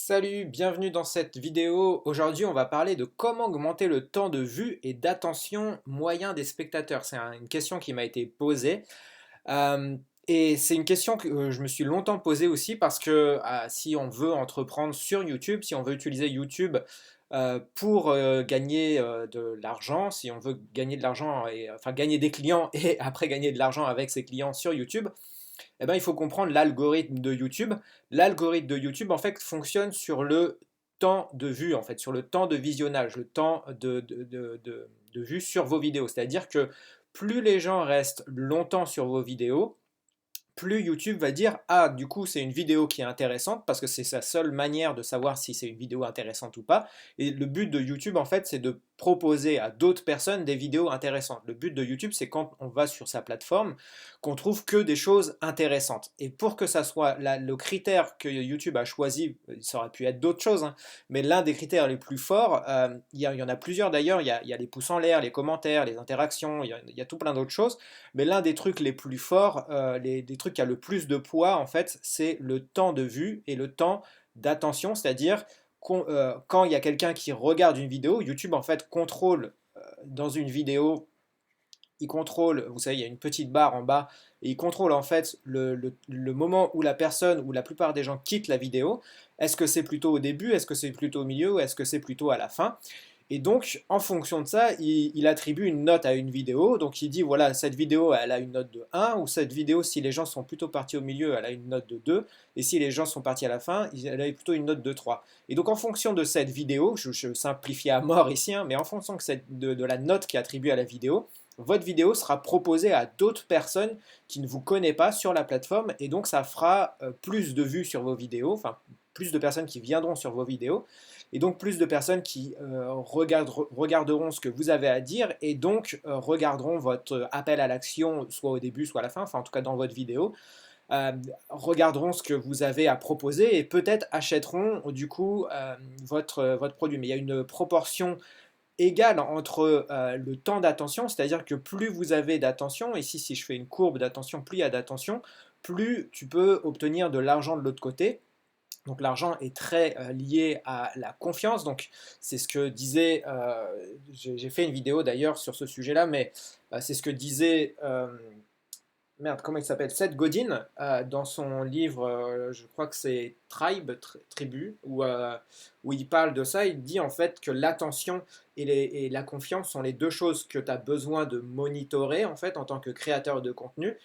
Salut, bienvenue dans cette vidéo. Aujourd'hui, on va parler de comment augmenter le temps de vue et d'attention moyen des spectateurs. C'est une question qui m'a été posée. Euh, et c'est une question que je me suis longtemps posée aussi parce que si on veut entreprendre sur YouTube, si on veut utiliser YouTube pour gagner de l'argent, si on veut gagner de l'argent et enfin gagner des clients et après gagner de l'argent avec ses clients sur YouTube, eh ben, il faut comprendre l'algorithme de YouTube. L'algorithme de YouTube, en fait, fonctionne sur le temps de vue, en fait, sur le temps de visionnage, le temps de vue sur vos vidéos. C'est-à-dire que plus les gens restent longtemps sur vos vidéos, plus YouTube va dire ah du coup c'est une vidéo qui est intéressante parce que c'est sa seule manière de savoir si c'est une vidéo intéressante ou pas. Et le but de YouTube en fait c'est de proposer à d'autres personnes des vidéos intéressantes. Le but de YouTube c'est quand on va sur sa plateforme qu'on trouve que des choses intéressantes. Et pour que ça soit le critère que YouTube a choisi, ça aurait pu être d'autres choses, hein, mais l'un des critères les plus forts, y en a plusieurs d'ailleurs, il y a les pouces en l'air, les commentaires, les interactions, il y a tout plein d'autres choses. Mais l'un des trucs les plus forts, des trucs qui a le plus de poids, en fait, c'est le temps de vue et le temps d'attention. C'est-à-dire quand il y a quelqu'un qui regarde une vidéo, YouTube, en fait, contrôle dans une vidéo, il contrôle, vous savez, il y a une petite barre en bas, et il contrôle en fait le moment où la personne, ou la plupart des gens quittent la vidéo. Est-ce que c'est plutôt au début, est-ce que c'est plutôt au milieu, ou est-ce que c'est plutôt à la fin? Et donc, en fonction de ça, il attribue une note à une vidéo. Donc, il dit, voilà, cette vidéo, elle a une note de 1, ou cette vidéo, si les gens sont plutôt partis au milieu, elle a une note de 2, et si les gens sont partis à la fin, elle a plutôt une note de 3. Et donc, en fonction de cette vidéo, je simplifie à mort ici, hein, mais en fonction de la note qui est attribuée à la vidéo, votre vidéo sera proposée à d'autres personnes qui ne vous connaissent pas sur la plateforme, et donc ça fera plus de vues sur vos vidéos, enfin, plus de personnes qui viendront sur vos vidéos, et donc plus de personnes qui regarderont ce que vous avez à dire et donc regarderont votre appel à l'action soit au début soit à la fin, enfin en tout cas dans votre vidéo, euh, regarderont ce que vous avez à proposer et peut-être achèteront du coup votre produit. Mais il y a une proportion égale entre le temps d'attention, c'est-à-dire que plus vous avez d'attention, ici si je fais une courbe d'attention, plus il y a d'attention, plus tu peux obtenir de l'argent de l'autre côté. Donc l'argent est très lié à la confiance. Donc c'est ce que disait, j'ai fait une vidéo d'ailleurs sur ce sujet-là, mais c'est ce que disait, merde, comment il s'appelle, Seth Godin dans son livre, je crois que c'est Tribu, où il parle de ça. Il dit en fait que l'attention et la confiance sont les deux choses que tu as besoin de monitorer en fait en tant que créateur de contenu.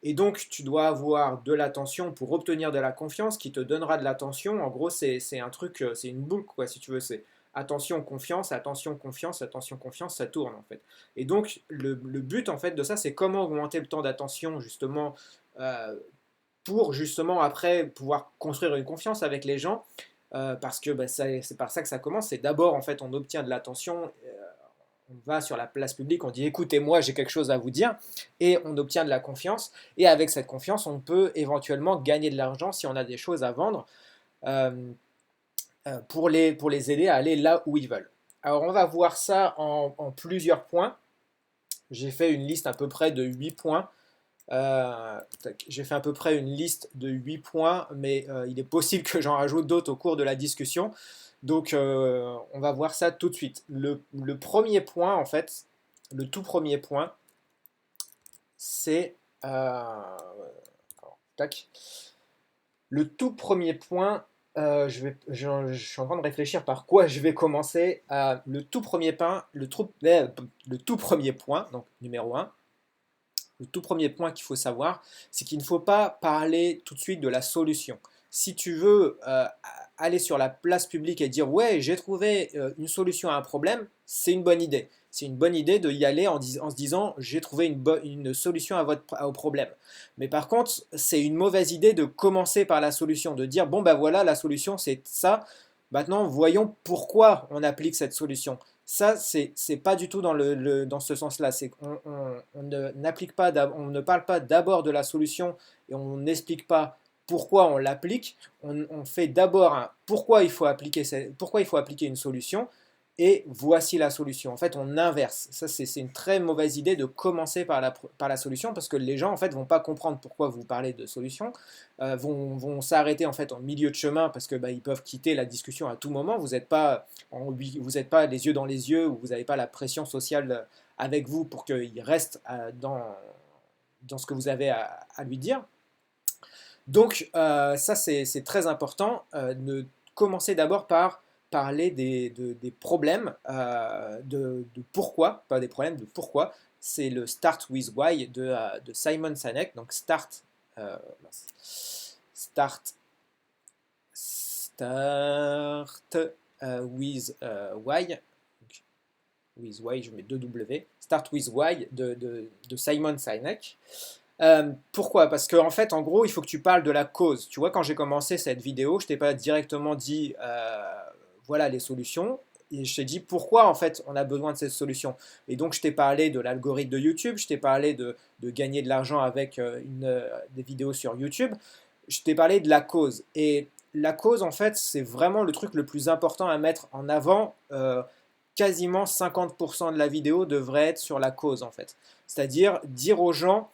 Et donc, tu dois avoir de l'attention pour obtenir de la confiance qui te donnera de l'attention. En gros, c'est un truc, c'est une boucle, quoi, si tu veux. C'est attention, confiance, attention, confiance, attention, confiance, ça tourne, en fait. Et donc, le but, en fait, de ça, c'est comment augmenter le temps d'attention, justement, euh, pour, justement, après, pouvoir construire une confiance avec les gens. Parce que bah, c'est par ça que ça commence. C'est d'abord, en fait, on obtient de l'attention, on va sur la place publique, on dit écoutez-moi, j'ai quelque chose à vous dire, et on obtient de la confiance. Et avec cette confiance, on peut éventuellement gagner de l'argent si on a des choses à vendre euh, pour les aider à aller là où ils veulent. Alors on va voir ça en plusieurs points. J'ai fait une liste à peu près de 8 points. J'ai fait à peu près une liste de 8 points, mais il est possible que j'en rajoute d'autres au cours de la discussion. Donc on va voir ça tout de suite. Le premier point, en fait, le tout premier point, c'est... tac. Le tout premier point, je suis en train de réfléchir par quoi je vais commencer. Le tout premier point, le tout premier point, donc numéro un. Le tout premier point qu'il faut savoir, c'est qu'il ne faut pas parler tout de suite de la solution. Si tu veux aller sur la place publique et dire ouais, j'ai trouvé une solution à un problème, c'est une bonne idée. C'est une bonne idée d'y aller en se disant j'ai trouvé une solution au problème. Mais par contre, c'est une mauvaise idée de commencer par la solution, de dire bon ben voilà, la solution c'est ça. Maintenant, voyons pourquoi on applique cette solution. Ça, c'est pas du tout dans ce sens-là. C'est on n'applique pas, on ne parle pas d'abord de la solution et on n'explique pas pourquoi on l'applique. On fait d'abord un pourquoi il faut appliquer une solution et voici la solution. En fait, on inverse. Ça, c'est une très mauvaise idée de commencer par la solution parce que les gens, en fait, vont pas comprendre pourquoi vous parlez de solution, vont s'arrêter en fait en milieu de chemin parce que bah, ils peuvent quitter la discussion à tout moment. Vous n'êtes pas les yeux dans les yeux ou vous n'avez pas la pression sociale avec vous pour qu'il reste dans ce que vous avez à lui dire. Donc ça c'est très important. De commencer d'abord par parler des problèmes, de pourquoi, pas des problèmes, de pourquoi. C'est le Start with Why de Simon Sinek. Donc start, start with Why. Donc, with Why, je mets deux W. Start with Why de Simon Sinek. Pourquoi? Parce qu'en fait, en gros, il faut que tu parles de la cause. Tu vois, quand j'ai commencé cette vidéo, je t'ai pas directement dit voilà les solutions. Et je t'ai dit pourquoi en fait on a besoin de ces solutions. Et donc je t'ai parlé de l'algorithme de YouTube, je t'ai parlé de gagner de l'argent avec des vidéos sur YouTube, je t'ai parlé de la cause. Et la cause en fait c'est vraiment le truc le plus important à mettre en avant. Quasiment 50% de la vidéo devrait être sur la cause en fait. C'est-à-dire dire aux gens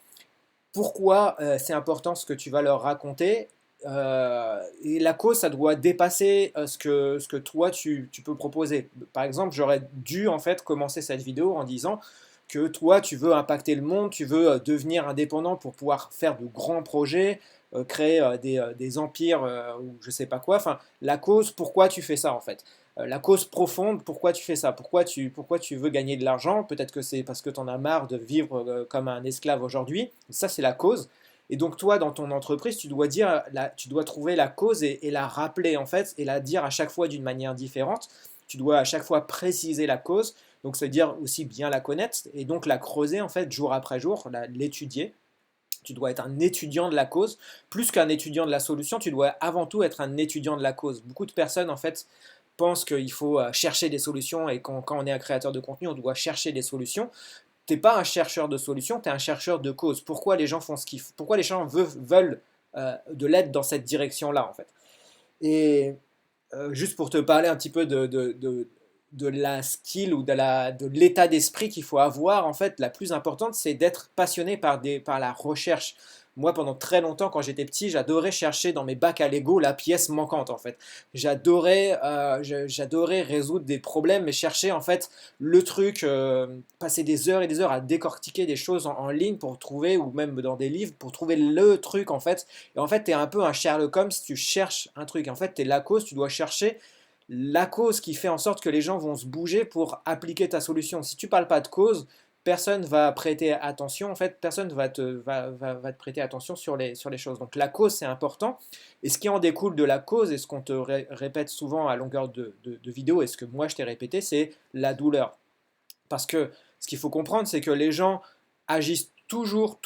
pourquoi c'est important ce que tu vas leur raconter. Et la cause, ça doit dépasser ce que toi tu peux proposer. Par exemple, j'aurais dû en fait commencer cette vidéo en disant que toi tu veux impacter le monde, tu veux devenir indépendant pour pouvoir faire de grands projets, créer des empires ou je sais pas quoi. Enfin, la cause, pourquoi tu fais ça en fait? La cause profonde, pourquoi tu fais ça? Pourquoi tu veux gagner de l'argent? Peut-être que c'est parce que tu en as marre de vivre comme un esclave aujourd'hui. Ça, c'est la cause. Et donc toi, dans ton entreprise, tu dois trouver la cause et la rappeler en fait, et la dire à chaque fois d'une manière différente. Tu dois à chaque fois préciser la cause. Donc, ça veut dire aussi bien la connaître et donc la creuser en fait jour après jour, l'étudier. Tu dois être un étudiant de la cause. Plus qu'un étudiant de la solution, tu dois avant tout être un étudiant de la cause. Beaucoup de personnes, en fait, pensent qu'il faut chercher des solutions et quand on est un créateur de contenu, on doit chercher des solutions. Tu n'es pas un chercheur de solutions, tu es un chercheur de cause. Pourquoi les gens font ce qu'ils font? Pourquoi les gens veulent de l'aide dans cette direction-là, en fait? Et juste pour te parler un petit peu de la skill ou de l'état d'esprit qu'il faut avoir, en fait, la plus importante, c'est d'être passionné par la recherche. Moi, pendant très longtemps, quand j'étais petit, j'adorais chercher dans mes bacs à Lego la pièce manquante, en fait. J'adorais résoudre des problèmes, mais chercher, en fait, le truc, passer des heures et des heures à décortiquer des choses en ligne pour trouver, ou même dans des livres, pour trouver le truc, en fait. Et en fait, tu es un peu un Sherlock Holmes si tu cherches un truc. En fait, tu es la cause, tu dois chercher la cause qui fait en sorte que les gens vont se bouger pour appliquer ta solution. Si tu parles pas de cause, personne va prêter attention. En fait, personne va te prêter attention sur les choses. Donc la cause, c'est important. Et ce qui en découle de la cause, et ce qu'on te répète souvent à longueur de vidéo, et ce que moi je t'ai répété, c'est la douleur. Parce que ce qu'il faut comprendre, c'est que les gens agissent toujours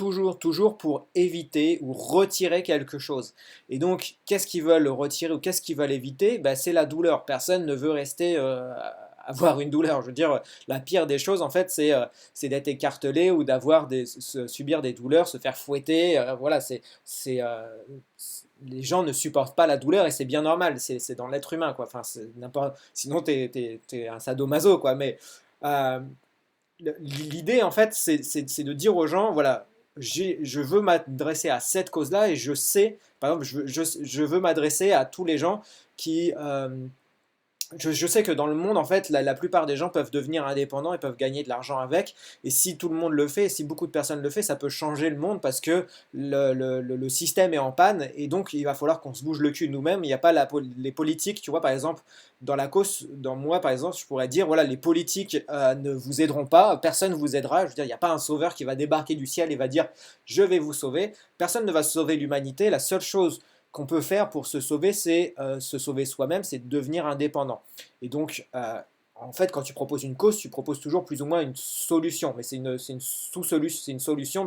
pour éviter ou retirer quelque chose. Et donc, qu'est-ce qu'ils veulent retirer ou qu'est-ce qu'ils veulent éviter? Ben, c'est la douleur. Personne ne veut rester avoir une douleur. Je veux dire, la pire des choses, en fait, c'est d'être écartelé ou subir des douleurs, se faire fouetter. Voilà, les gens ne supportent pas la douleur et c'est bien normal. C'est dans l'être humain, quoi. Enfin, sinon, t'es un sadomaso, quoi. Mais euh, l'idée, en fait, c'est de dire aux gens, voilà, je veux m'adresser à cette cause-là et je sais, par exemple, je veux m'adresser à tous les gens qui, je sais que dans le monde, en fait, la plupart des gens peuvent devenir indépendants et peuvent gagner de l'argent avec. Et si tout le monde le fait, si beaucoup de personnes le font, ça peut changer le monde parce que le système est en panne. Et donc, il va falloir qu'on se bouge le cul nous-mêmes. Il n'y a pas les politiques, tu vois, par exemple, dans la cause, dans moi, par exemple, je pourrais dire, voilà, les politiques ne vous aideront pas, personne ne vous aidera. Je veux dire, il n'y a pas un sauveur qui va débarquer du ciel et va dire, je vais vous sauver. Personne ne va sauver l'humanité. La seule chose qu'on peut faire pour se sauver, c'est se sauver soi-même, c'est devenir indépendant. Et donc, en fait, quand tu proposes une cause, tu proposes toujours plus ou moins une solution, mais c'est une sous-solution, c'est une solution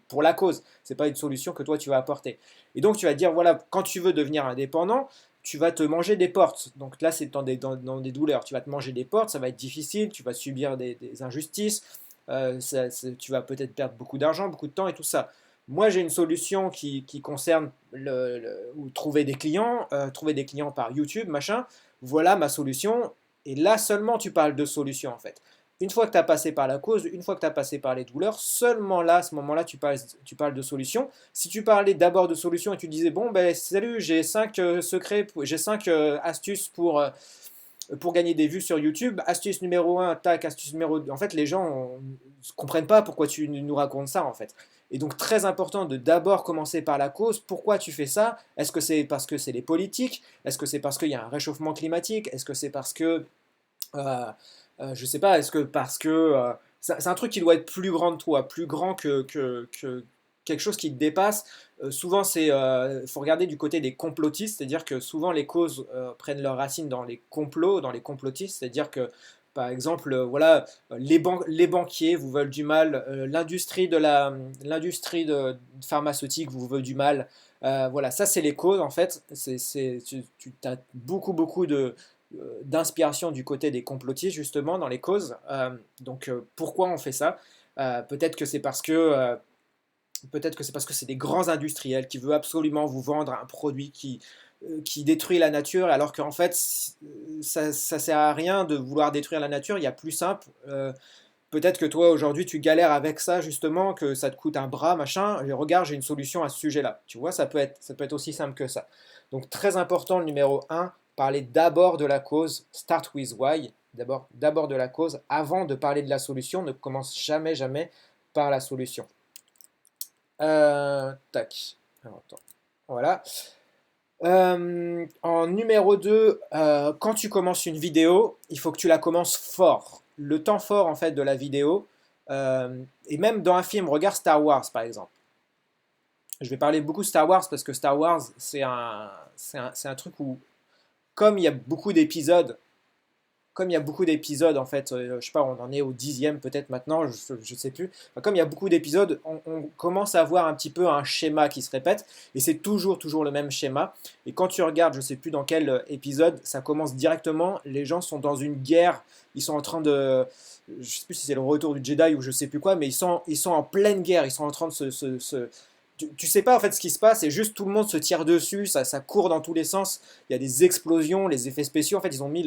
pour la cause. C'est pas une solution que toi tu vas apporter. Et donc, tu vas dire voilà, quand tu veux devenir indépendant, tu vas te manger des portes. Donc là, c'est dans des douleurs. Tu vas te manger des portes, ça va être difficile, tu vas subir des injustices, tu vas peut-être perdre beaucoup d'argent, beaucoup de temps et tout ça. Moi, j'ai une solution qui concerne trouver des clients par YouTube, machin. Voilà ma solution. Et là seulement tu parles de solution en fait. Une fois que tu as passé par la cause, une fois que tu as passé par les douleurs, seulement là, à ce moment-là, tu parles de solution. Si tu parlais d'abord de solution et tu disais, bon, ben salut, j'ai 5 secrets, j'ai 5 astuces pour gagner des vues sur YouTube, astuce numéro un, tac, astuce numéro 2. En fait, les gens ne comprennent pas pourquoi tu nous racontes ça, en fait. Et donc, très important de d'abord commencer par la cause. Pourquoi tu fais ça? Est-ce que c'est parce que c'est les politiques? Est-ce que c'est parce qu'il y a un réchauffement climatique? Est-ce que c'est parce que euh, je sais pas, est-ce que parce que c'est un truc qui doit être plus grand de toi, plus grand que quelque chose qui te dépasse. Souvent, faut regarder du côté des complotistes, c'est-à-dire que souvent les causes prennent leurs racines dans les complots, dans les complotistes, c'est-à-dire que par exemple, voilà, les banquiers vous veulent du mal, l'industrie pharmaceutique vous veut du mal. Voilà, ça c'est les causes en fait. Tu as beaucoup d'inspiration du côté des complotistes justement dans les causes. Donc pourquoi on fait ça? Peut-être que c'est parce que c'est des grands industriels qui veulent absolument vous vendre un produit qui détruit la nature, alors qu'en fait ça sert à rien de vouloir détruire la nature. Il y a plus simple. Peut-être que toi aujourd'hui tu galères avec ça justement, que ça te coûte un bras, machin. Et regarde, j'ai une solution à ce sujet-là. Tu vois, ça peut être aussi simple que ça. Donc très important, le numéro un, parler d'abord de la cause, start with why, d'abord de la cause, avant de parler de la solution, ne commence jamais, jamais par la solution. Tac. Alors, attends. Voilà. En numéro 2, quand tu commences une vidéo, il faut que tu la commences fort. Le temps fort en fait de la vidéo, et même dans un film, regarde Star Wars par exemple. Je vais parler beaucoup de Star Wars parce que Star Wars, c'est un truc où, comme il y a beaucoup d'épisodes, en fait, je sais pas, on en est au 10e peut-être maintenant, je sais plus. Enfin, comme il y a beaucoup d'épisodes, on commence à avoir un petit peu un schéma qui se répète, et c'est toujours le même schéma. Et quand tu regardes, je sais plus dans quel épisode, ça commence directement, les gens sont dans une guerre, ils sont en train de, je sais plus si c'est le retour du Jedi ou je sais plus quoi, mais ils sont en pleine guerre, ils sont en train de tu sais pas en fait ce qui se passe, c'est juste tout le monde se tire dessus, ça court dans tous les sens, il y a des explosions, les effets spéciaux, en fait ils ont mis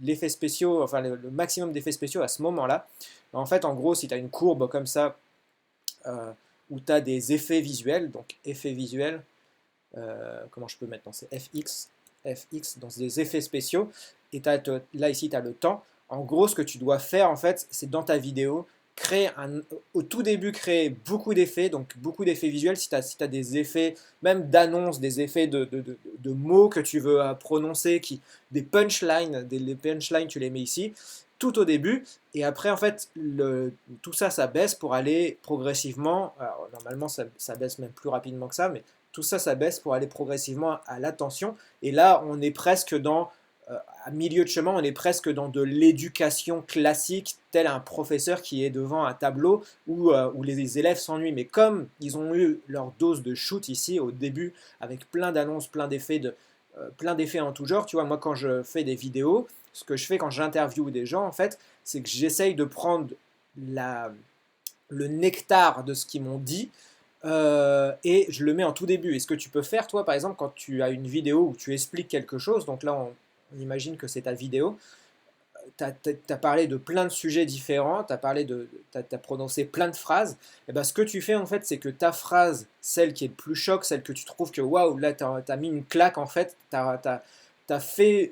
l'effet spéciaux, enfin le maximum d'effets spéciaux à ce moment-là. En fait, en gros, si tu as une courbe comme ça, où tu as des effets visuels, donc effets visuels, comment je peux mettre dans ces FX, dans des effets spéciaux, et là ici tu as le temps. En gros, ce que tu dois faire en fait, c'est dans ta vidéo, au tout début, créer beaucoup d'effets, donc beaucoup d'effets visuels. Si tu as des effets, même d'annonces, des effets de mots que tu veux prononcer, des punchlines, les punchlines, tu les mets ici, tout au début. Et après, en fait, tout ça, ça baisse pour aller progressivement. Alors, normalement, ça baisse même plus rapidement que ça, mais tout ça, ça baisse pour aller progressivement à l'attention. Et là, on est presque à milieu de chemin, on est presque dans de l'éducation classique, tel un professeur qui est devant un tableau où les élèves s'ennuient. Mais comme ils ont eu leur dose de shoot ici au début, avec plein d'annonces, plein d'effets en tout genre, tu vois, moi quand je fais des vidéos, ce que je fais quand j'interviewe des gens, en fait, c'est que j'essaye de prendre le nectar de ce qu'ils m'ont dit, et je le mets en tout début. Et ce que tu peux faire, toi, par exemple, quand tu as une vidéo où tu expliques quelque chose, donc là, on imagine que c'est ta vidéo, tu as parlé de plein de sujets différents, tu as prononcé plein de phrases, et ben ce que tu fais, en fait, c'est que ta phrase, celle qui est le plus choc, celle que tu trouves que, waouh, là, tu as mis une claque, en fait, t'as fait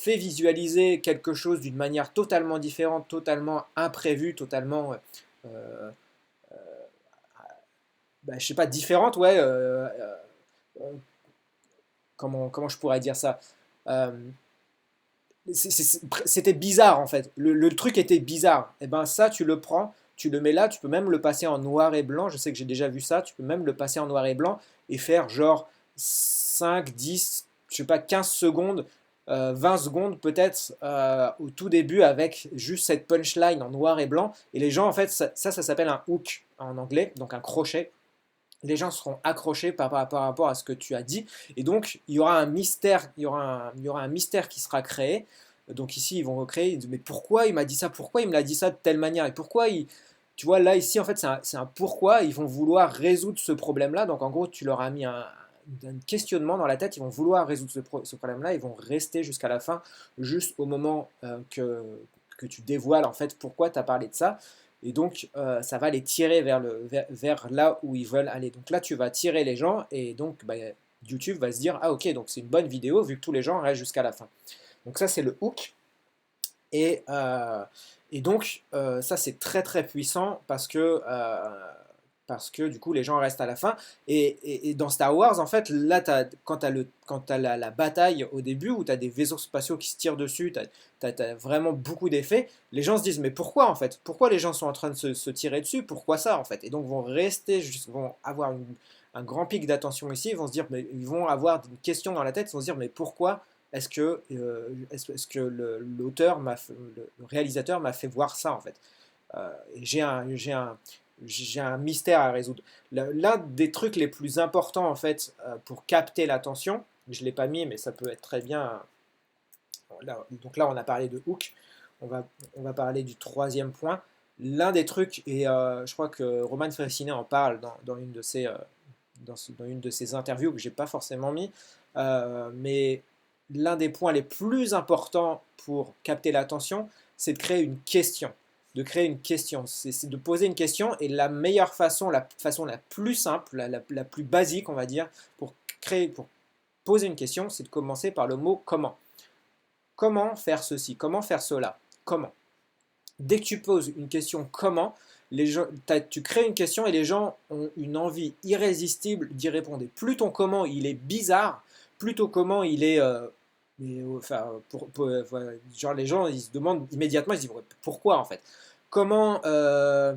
visualiser quelque chose d'une manière totalement différente, totalement imprévue, totalement euh, je sais pas, différente, ouais. Euh, comment je pourrais dire ça? Euh, C'était bizarre en fait. Le truc était bizarre. Et ben ça, tu le prends, tu le mets là, tu peux même le passer en noir et blanc. Je sais que j'ai déjà vu ça. Tu peux même le passer en noir et blanc et faire genre 5 10 je sais pas, 15 secondes, 20 secondes peut-être au tout début avec juste cette punchline en noir et blanc. Et les gens, en fait, ça s'appelle un hook en anglais, donc un crochet. Les gens seront accrochés par rapport à ce que tu as dit. Et donc, il y aura un mystère, il y aura un mystère qui sera créé. Donc ici, ils vont recréer, ils disent, mais pourquoi il m'a dit ça? Pourquoi il me l'a dit ça de telle manière? Et pourquoi il... Tu vois, là, ici, en fait, c'est un pourquoi. Ils vont vouloir résoudre ce problème-là. Donc, en gros, tu leur as mis un questionnement dans la tête, ils vont vouloir résoudre ce problème-là, ils vont rester jusqu'à la fin, juste au moment que tu dévoiles en fait pourquoi tu as parlé de ça. Et donc, ça va les tirer vers là où ils veulent aller. Donc là, tu vas tirer les gens et donc bah, YouTube va se dire, ah ok, donc c'est une bonne vidéo vu que tous les gens restent jusqu'à la fin. Donc ça, c'est le hook. Et, euh, et donc, ça, c'est très très puissant parce que du coup, les gens restent à la fin. Et dans Star Wars, en fait, là, quand tu as la bataille au début, où tu as des vaisseaux spatiaux qui se tirent dessus, tu as vraiment beaucoup d'effets, les gens se disent, mais pourquoi en fait? Pourquoi les gens sont en train de se tirer dessus? Pourquoi ça en fait? Et donc, vont avoir un grand pic d'attention ici, ils vont se dire, mais ils vont avoir une question dans la tête, ils vont se dire, mais pourquoi est-ce que l'auteur, le réalisateur m'a fait voir ça en fait. J'ai un mystère à résoudre. L'un des trucs les plus importants en fait pour capter l'attention, je ne l'ai pas mis mais ça peut être très bien. Donc là on a parlé de hook, on va, on va parler du troisième point. L'un des trucs, et je crois que Roman Fressinet en parle dans une de ses, dans une de ses interviews que j'ai pas forcément mis, mais l'un des points les plus importants pour capter l'attention, c'est de créer une question. De créer une question, c'est de poser une question et la meilleure façon, la façon la plus simple, la plus basique, on va dire, pour poser une question, c'est de commencer par le mot comment. Comment faire ceci? Comment faire cela? Comment? Dès que tu poses une question comment, tu crées une question et les gens ont une envie irrésistible d'y répondre. Et plus ton comment il est bizarre, plus ton comment il est enfin, genre les gens ils se demandent immédiatement, ils se disent pourquoi en fait. Comment, euh,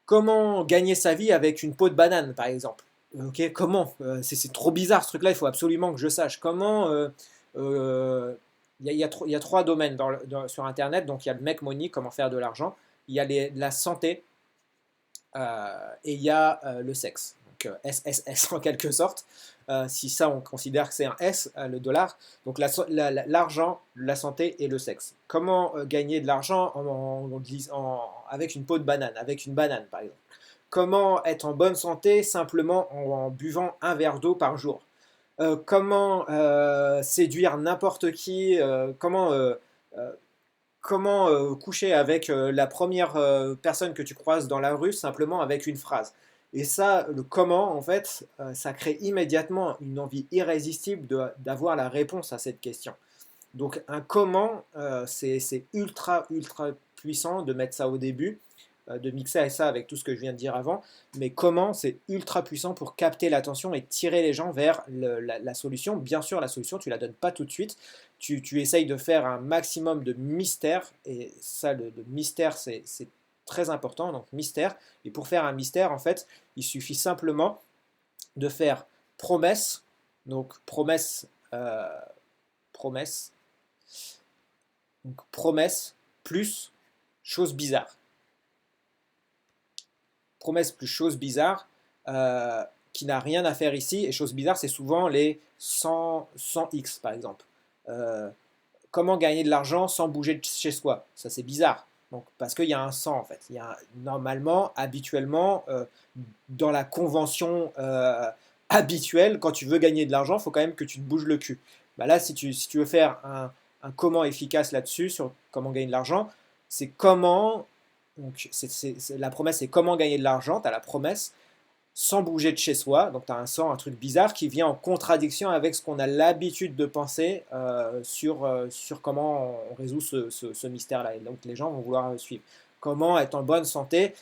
comment gagner sa vie avec une peau de banane par exemple? Ok, comment? C'est trop bizarre ce truc-là, il faut absolument que je sache. Comment euh, il y a trois domaines sur Internet. Donc il y a le make money, comment faire de l'argent. Il y a la santé et il y a le sexe. Donc SSS en quelque sorte. Si ça on considère que c'est un S, le dollar. Donc l'argent, la santé et le sexe. Comment gagner de l'argent avec une peau de banane, avec une banane par exemple. Comment être en bonne santé simplement en buvant un verre d'eau par jour. Comment séduire n'importe qui, euh, comment coucher avec la première personne que tu croises dans la rue simplement avec une phrase. Et ça, le comment, en fait, ça crée immédiatement une envie irrésistible d'avoir la réponse à cette question. Donc un comment, c'est ultra, ultra puissant de mettre ça au début, de mixer ça avec tout ce que je viens de dire avant, mais comment, c'est ultra puissant pour capter l'attention et tirer les gens vers la solution. Bien sûr, la solution, tu ne la donnes pas tout de suite, tu essayes de faire un maximum de mystère, et ça, le mystère, c'est très important, donc mystère, et pour faire un mystère, en fait, il suffit simplement de faire promesse, donc promesse, donc promesse plus chose bizarre. Promesse plus chose bizarre qui n'a rien à faire ici. Et chose bizarre, c'est souvent les 100x par exemple. Euh, Comment gagner de l'argent sans bouger de chez soi? Ça c'est bizarre. Donc, parce qu'il y a un 100 en fait. Il y a normalement, habituellement, dans la convention habituelle, quand tu veux gagner de l'argent, il faut quand même que tu te bouges le cul. Bah là, si tu veux faire un comment efficace là-dessus, sur comment gagner de l'argent, c'est comment. Donc, la promesse, c'est comment gagner de l'argent. Tu as la promesse sans bouger de chez soi. Donc, tu as un truc bizarre qui vient en contradiction avec ce qu'on a l'habitude de penser sur comment on résout ce mystère-là. Et donc, les gens vont vouloir suivre. Comment être en bonne santé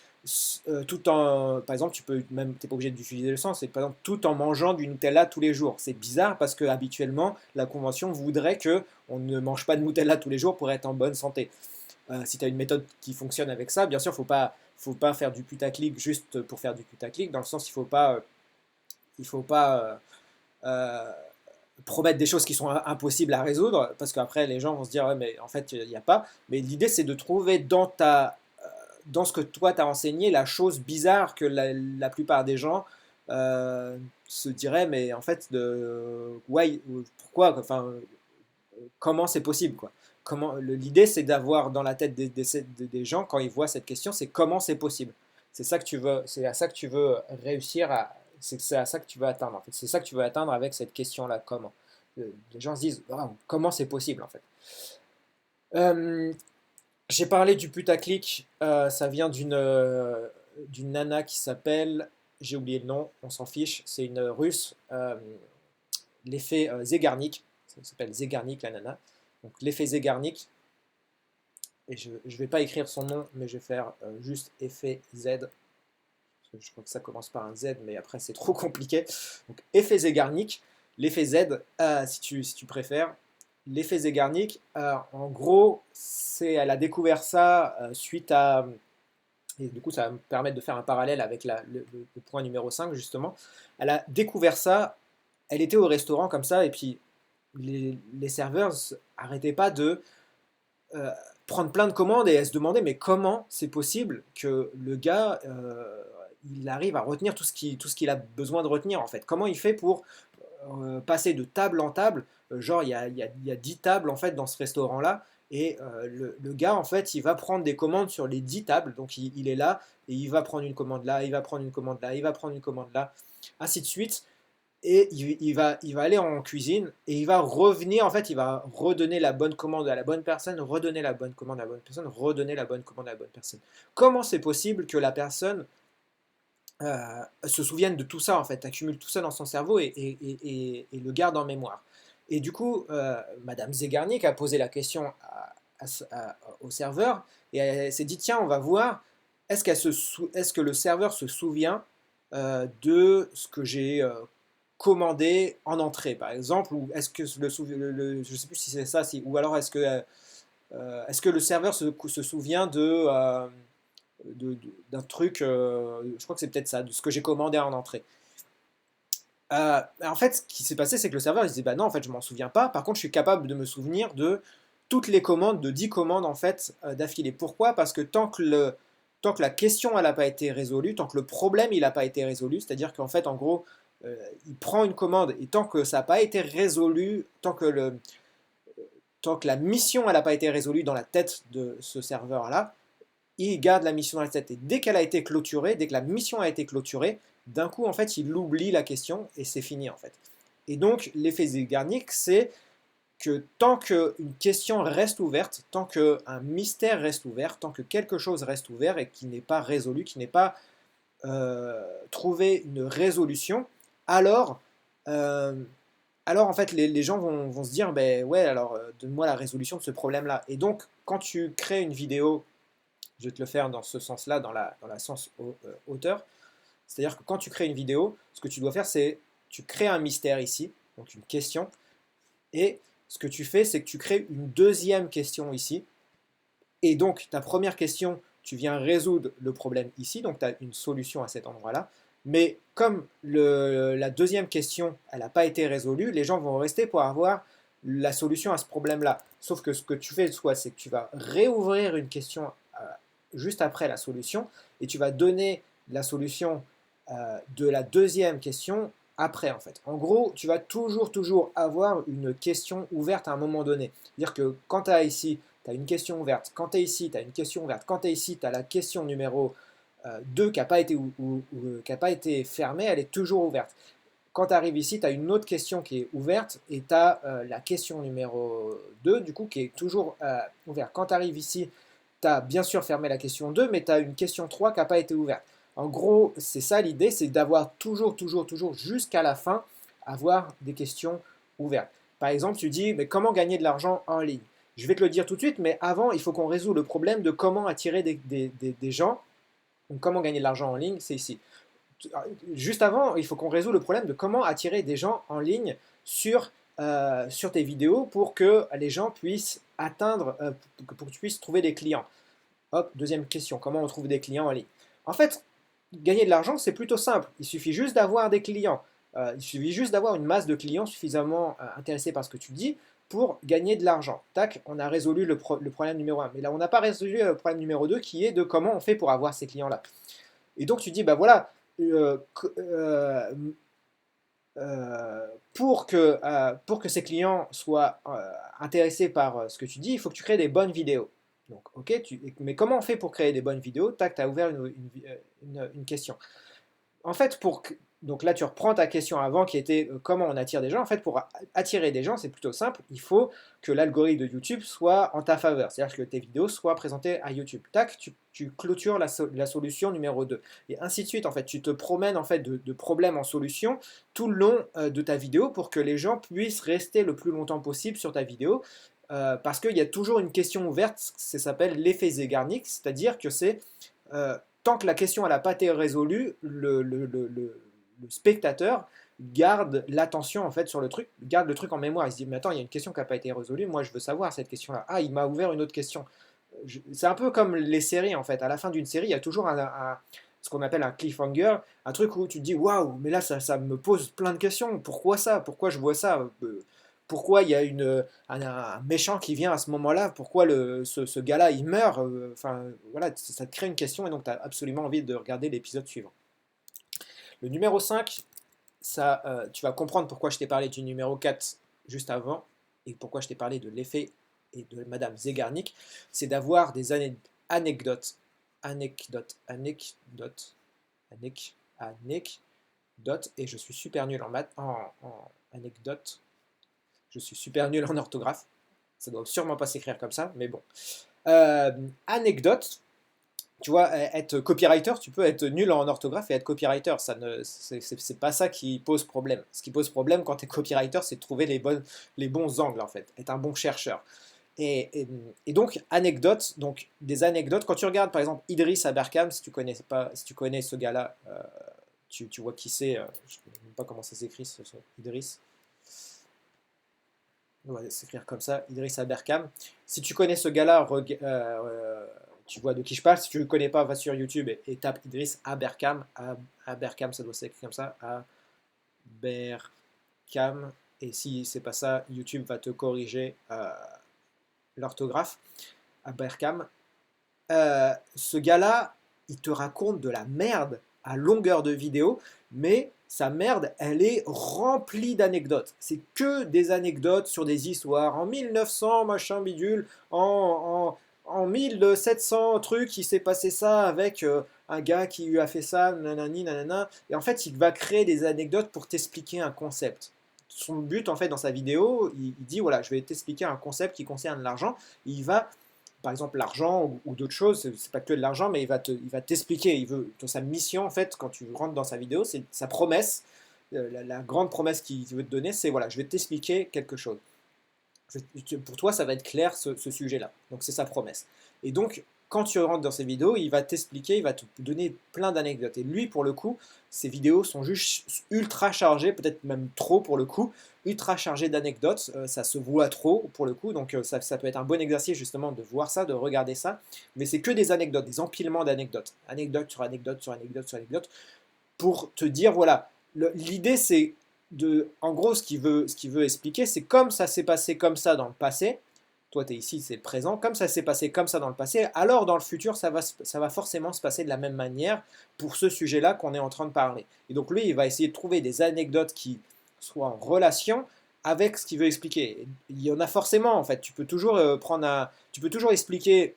tout en. Par exemple, tu peux même, t'es pas obligé d'utiliser le sens, c'est par exemple tout en mangeant du Nutella tous les jours. C'est bizarre parce que habituellement, la convention voudrait que on ne mange pas de Nutella tous les jours pour être en bonne santé. Si tu as une méthode qui fonctionne avec ça, bien sûr, faut pas faire du putaclic juste pour faire du putaclic, dans le sens, il faut pas promettre des choses qui sont impossibles à résoudre, parce qu'après, les gens vont se dire, ouais, mais en fait, il n'y a pas. Mais l'idée, c'est de trouver dans ce que toi t'as enseigné la chose bizarre que la plupart des gens se diraient, mais en fait, ouais, pourquoi, enfin, comment c'est possible, quoi. L'idée, c'est d'avoir dans la tête des gens, quand ils voient cette question, c'est comment c'est possible. C'est ça que tu veux, c'est à ça que tu veux réussir à. c'est à ça que tu veux atteindre, en fait. C'est ça que tu veux atteindre avec cette question-là, comment. Les gens se disent, ah, comment c'est possible, en fait. Euh, j'ai parlé du putaclic, ça vient d'une nana qui s'appelle, j'ai oublié le nom, on s'en fiche, c'est une russe, l'effet Zeigarnik, ça s'appelle Zeigarnik la nana. Donc l'effet Zeigarnik, et je ne vais pas écrire son nom, mais je vais faire juste effet Z, parce que je crois que ça commence par un Z, mais après c'est trop compliqué. Donc effet Zeigarnik, l'effet Z, si tu préfères. L'effet Zeigarnik, en gros, elle a découvert ça suite à, et du coup ça va me permettre de faire un parallèle avec le point numéro 5 justement. Elle a découvert ça, elle était au restaurant comme ça, et puis les serveurs n'arrêtaient pas de euh, prendre plein de commandes et elle se demandait mais comment c'est possible que le gars il arrive à retenir tout ce qu'il a besoin de retenir en fait. Comment il fait pour passer de table en table, genre il y a 10 tables en fait dans ce restaurant là et le gars en fait il va prendre des commandes sur les 10 tables, donc il est là et il va prendre une commande là, il va prendre une commande là, il va prendre une commande là, ainsi de suite. Et il va aller en cuisine et il va revenir, en fait, il va redonner la bonne commande à la bonne personne, redonner la bonne commande à la bonne personne, redonner la bonne commande à la bonne personne. Comment c'est possible que la personne se souvienne de tout ça, en fait, accumule tout ça dans son cerveau et le garde en mémoire? Et du coup, Madame Zegarnik a posé la question au serveur et elle s'est dit, tiens, on va voir, est-ce que le serveur se souvient de ce que j'ai commandé en entrée, par exemple, ou est-ce que je ne sais plus si c'est ça, ou alors est-ce que le serveur se souvient d'un truc, je crois que c'est peut-être ça, de ce que j'ai commandé en entrée. En fait, ce qui s'est passé, c'est que le serveur il disait bah non, en fait, je m'en souviens pas. Par contre, je suis capable de me souvenir de toutes les commandes, de 10 commandes en fait d'affilée. Pourquoi? Parce que tant que la question elle n'a pas été résolue, tant que le problème il n'a pas été résolu, c'est-à-dire qu'en fait, en gros, il prend une commande et tant que ça n'a pas été résolu, tant que la mission elle n'a pas été résolue dans la tête de ce serveur-là, il garde la mission dans la tête. Et dès qu'elle a été clôturée, dès que la mission a été clôturée, d'un coup, en fait, il oublie la question et c'est fini, en fait. Et donc, l'effet Zeigarnik, c'est que tant qu'une question reste ouverte, tant qu'un mystère reste ouvert, tant que quelque chose reste ouvert et qui n'est pas résolu, qui n'est pas trouvé une résolution, alors, euh, alors en fait, les gens vont se dire, ben ouais, alors donne-moi la résolution de ce problème-là. Et donc, quand tu crées une vidéo, je vais te le faire dans ce sens-là, dans la sens hauteur. C'est-à-dire que quand tu crées une vidéo, ce que tu dois faire, c'est tu crées un mystère ici, donc une question, et ce que tu fais, c'est que tu crées une deuxième question ici, et donc ta première question, tu viens résoudre le problème ici, donc tu as une solution à cet endroit-là, mais comme la deuxième question, elle n'a pas été résolue, les gens vont rester pour avoir la solution à ce problème-là. Sauf que ce que tu fais, soit c'est que tu vas réouvrir une question juste après la solution, et tu vas donner la solution de la deuxième question après en fait. En gros, tu vas toujours avoir une question ouverte à un moment donné. C'est-à-dire que quand tu as ici, tu as une question ouverte, quand tu es ici, tu as une question ouverte, quand tu es ici, tu as la question numéro 2 qui n'a pas, pas été fermée, elle est toujours ouverte. Quand tu arrives ici, tu as une autre question qui est ouverte et tu as la question numéro 2 du coup qui est toujours ouverte. Quand tu arrives ici, tu as bien sûr fermé la question 2 mais tu as une question 3 qui n'a pas été ouverte. En gros, c'est ça l'idée, c'est d'avoir toujours, jusqu'à la fin, avoir des questions ouvertes. Par exemple, tu dis, mais comment gagner de l'argent en ligne? Je vais te le dire tout de suite, mais avant, il faut qu'on résout le problème de comment attirer des gens. Donc, comment gagner de l'argent en ligne, c'est ici. Juste avant, il faut qu'on résout le problème de comment attirer des gens en ligne sur tes vidéos pour que les gens puissent atteindre, pour que tu puisses trouver des clients. Hop, deuxième question, comment on trouve des clients en ligne? En fait, gagner de l'argent, c'est plutôt simple. Il suffit juste d'avoir des clients. Il suffit juste d'avoir une masse de clients suffisamment intéressés par ce que tu dis pour gagner de l'argent. Tac, on a résolu le problème numéro un. Mais là, on n'a pas résolu le problème numéro 2 qui est de comment on fait pour avoir ces clients-là. Et donc, tu dis, bah voilà, euh, euh, pour que ces clients soient intéressés par ce que tu dis, il faut que tu crées des bonnes vidéos. Donc, ok, mais comment on fait pour créer des bonnes vidéos? Tac, tu as ouvert une question. En fait, donc là, tu reprends ta question avant qui était comment on attire des gens. En fait, pour attirer des gens, c'est plutôt simple. Il faut que l'algorithme de YouTube soit en ta faveur. C'est-à-dire que tes vidéos soient présentées à YouTube. Tac, tu clôtures la solution numéro 2. Et ainsi de suite. En fait, tu te promènes en fait de problème en solution tout le long de ta vidéo pour que les gens puissent rester le plus longtemps possible sur ta vidéo. Parce qu'il y a toujours une question ouverte, ça s'appelle l'effet Zeigarnik, c'est-à-dire que c'est tant que la question n'a pas été résolue, le spectateur garde l'attention en fait sur le truc, garde le truc en mémoire. Il se dit mais attends, il y a une question qui n'a pas été résolue, moi je veux savoir cette question-là. Ah, il m'a ouvert une autre question. C'est un peu comme les séries en fait. À la fin d'une série, il y a toujours ce qu'on appelle un cliffhanger, un truc où tu te dis waouh, mais là ça me pose plein de questions. Pourquoi ça? Pourquoi je vois ça? Pourquoi il y a un méchant qui vient à ce moment-là? Pourquoi ce gars-là il meurt? Enfin voilà, ça te crée une question et donc tu as absolument envie de regarder l'épisode suivant. Le numéro 5, ça, tu vas comprendre pourquoi je t'ai parlé du numéro 4 juste avant et pourquoi je t'ai parlé de l'effet et de Madame Zeigarnik, c'est d'avoir des anecdotes, et je suis super nul en anecdotes, je suis super nul en orthographe, ça doit sûrement pas s'écrire comme ça, mais bon. Anecdote, tu vois, être copywriter, tu peux être nul en orthographe et être copywriter. C'est pas ça qui pose problème. Ce qui pose problème quand tu es copywriter, c'est de trouver les bons angles, en fait, être un bon chercheur. Et donc, des anecdotes. Quand tu regardes, par exemple, Idriss Aberkam, si tu connais, pas, si tu connais ce gars-là, tu vois qui c'est. Je ne sais même pas comment ça s'écrit, Idriss. On va s'écrire comme ça, Idriss Aberkam. Si tu connais ce gars-là, tu vois de qui je parle. Si tu ne le connais pas, va sur YouTube et tape Idriss Aberkam. Aberkam, ça doit s'écrire comme ça. Aberkam. Et si c'est pas ça, YouTube va te corriger l'orthographe. Aberkam. Ce gars-là, il te raconte de la merde à longueur de vidéo, mais sa merde, elle est remplie d'anecdotes. C'est que des anecdotes sur des histoires. En 1900, machin bidule, en 1700, truc, il s'est passé ça avec un gars qui lui a fait ça, nanani, nanana. Et en fait, il va créer des anecdotes pour t'expliquer un concept. Son but, en fait, dans sa vidéo, il dit, voilà, je vais t'expliquer un concept qui concerne l'argent. Il va par exemple l'argent ou d'autres choses, c'est pas que de l'argent, mais il va t'expliquer, sa mission en fait, quand tu rentres dans sa vidéo, c'est sa promesse, la grande promesse qu'il veut te donner, c'est voilà, je vais t'expliquer quelque chose. Pour toi, ça va être clair ce sujet-là. Donc c'est sa promesse. Et donc, quand tu rentres dans ses vidéos, il va t'expliquer, il va te donner plein d'anecdotes. Et lui, pour le coup, ses vidéos sont juste ultra chargées, peut-être même trop pour le coup, ultra chargées d'anecdotes. Ça se voit trop pour le coup, donc ça peut être un bon exercice justement de voir ça, de regarder ça. Mais c'est que des anecdotes, des empilements d'anecdotes. Anecdote sur anecdote sur anecdote sur anecdote, pour te dire, voilà, l'idée c'est en gros, ce qu'il veut expliquer, c'est comme ça s'est passé comme ça dans le passé. Toi, tu es ici, c'est le présent. Comme ça s'est passé comme ça dans le passé, alors dans le futur, ça va forcément se passer de la même manière pour ce sujet-là qu'on est en train de parler. Et donc, lui, il va essayer de trouver des anecdotes qui soient en relation avec ce qu'il veut expliquer. Il y en a forcément, en fait. Tu peux toujours tu peux toujours expliquer.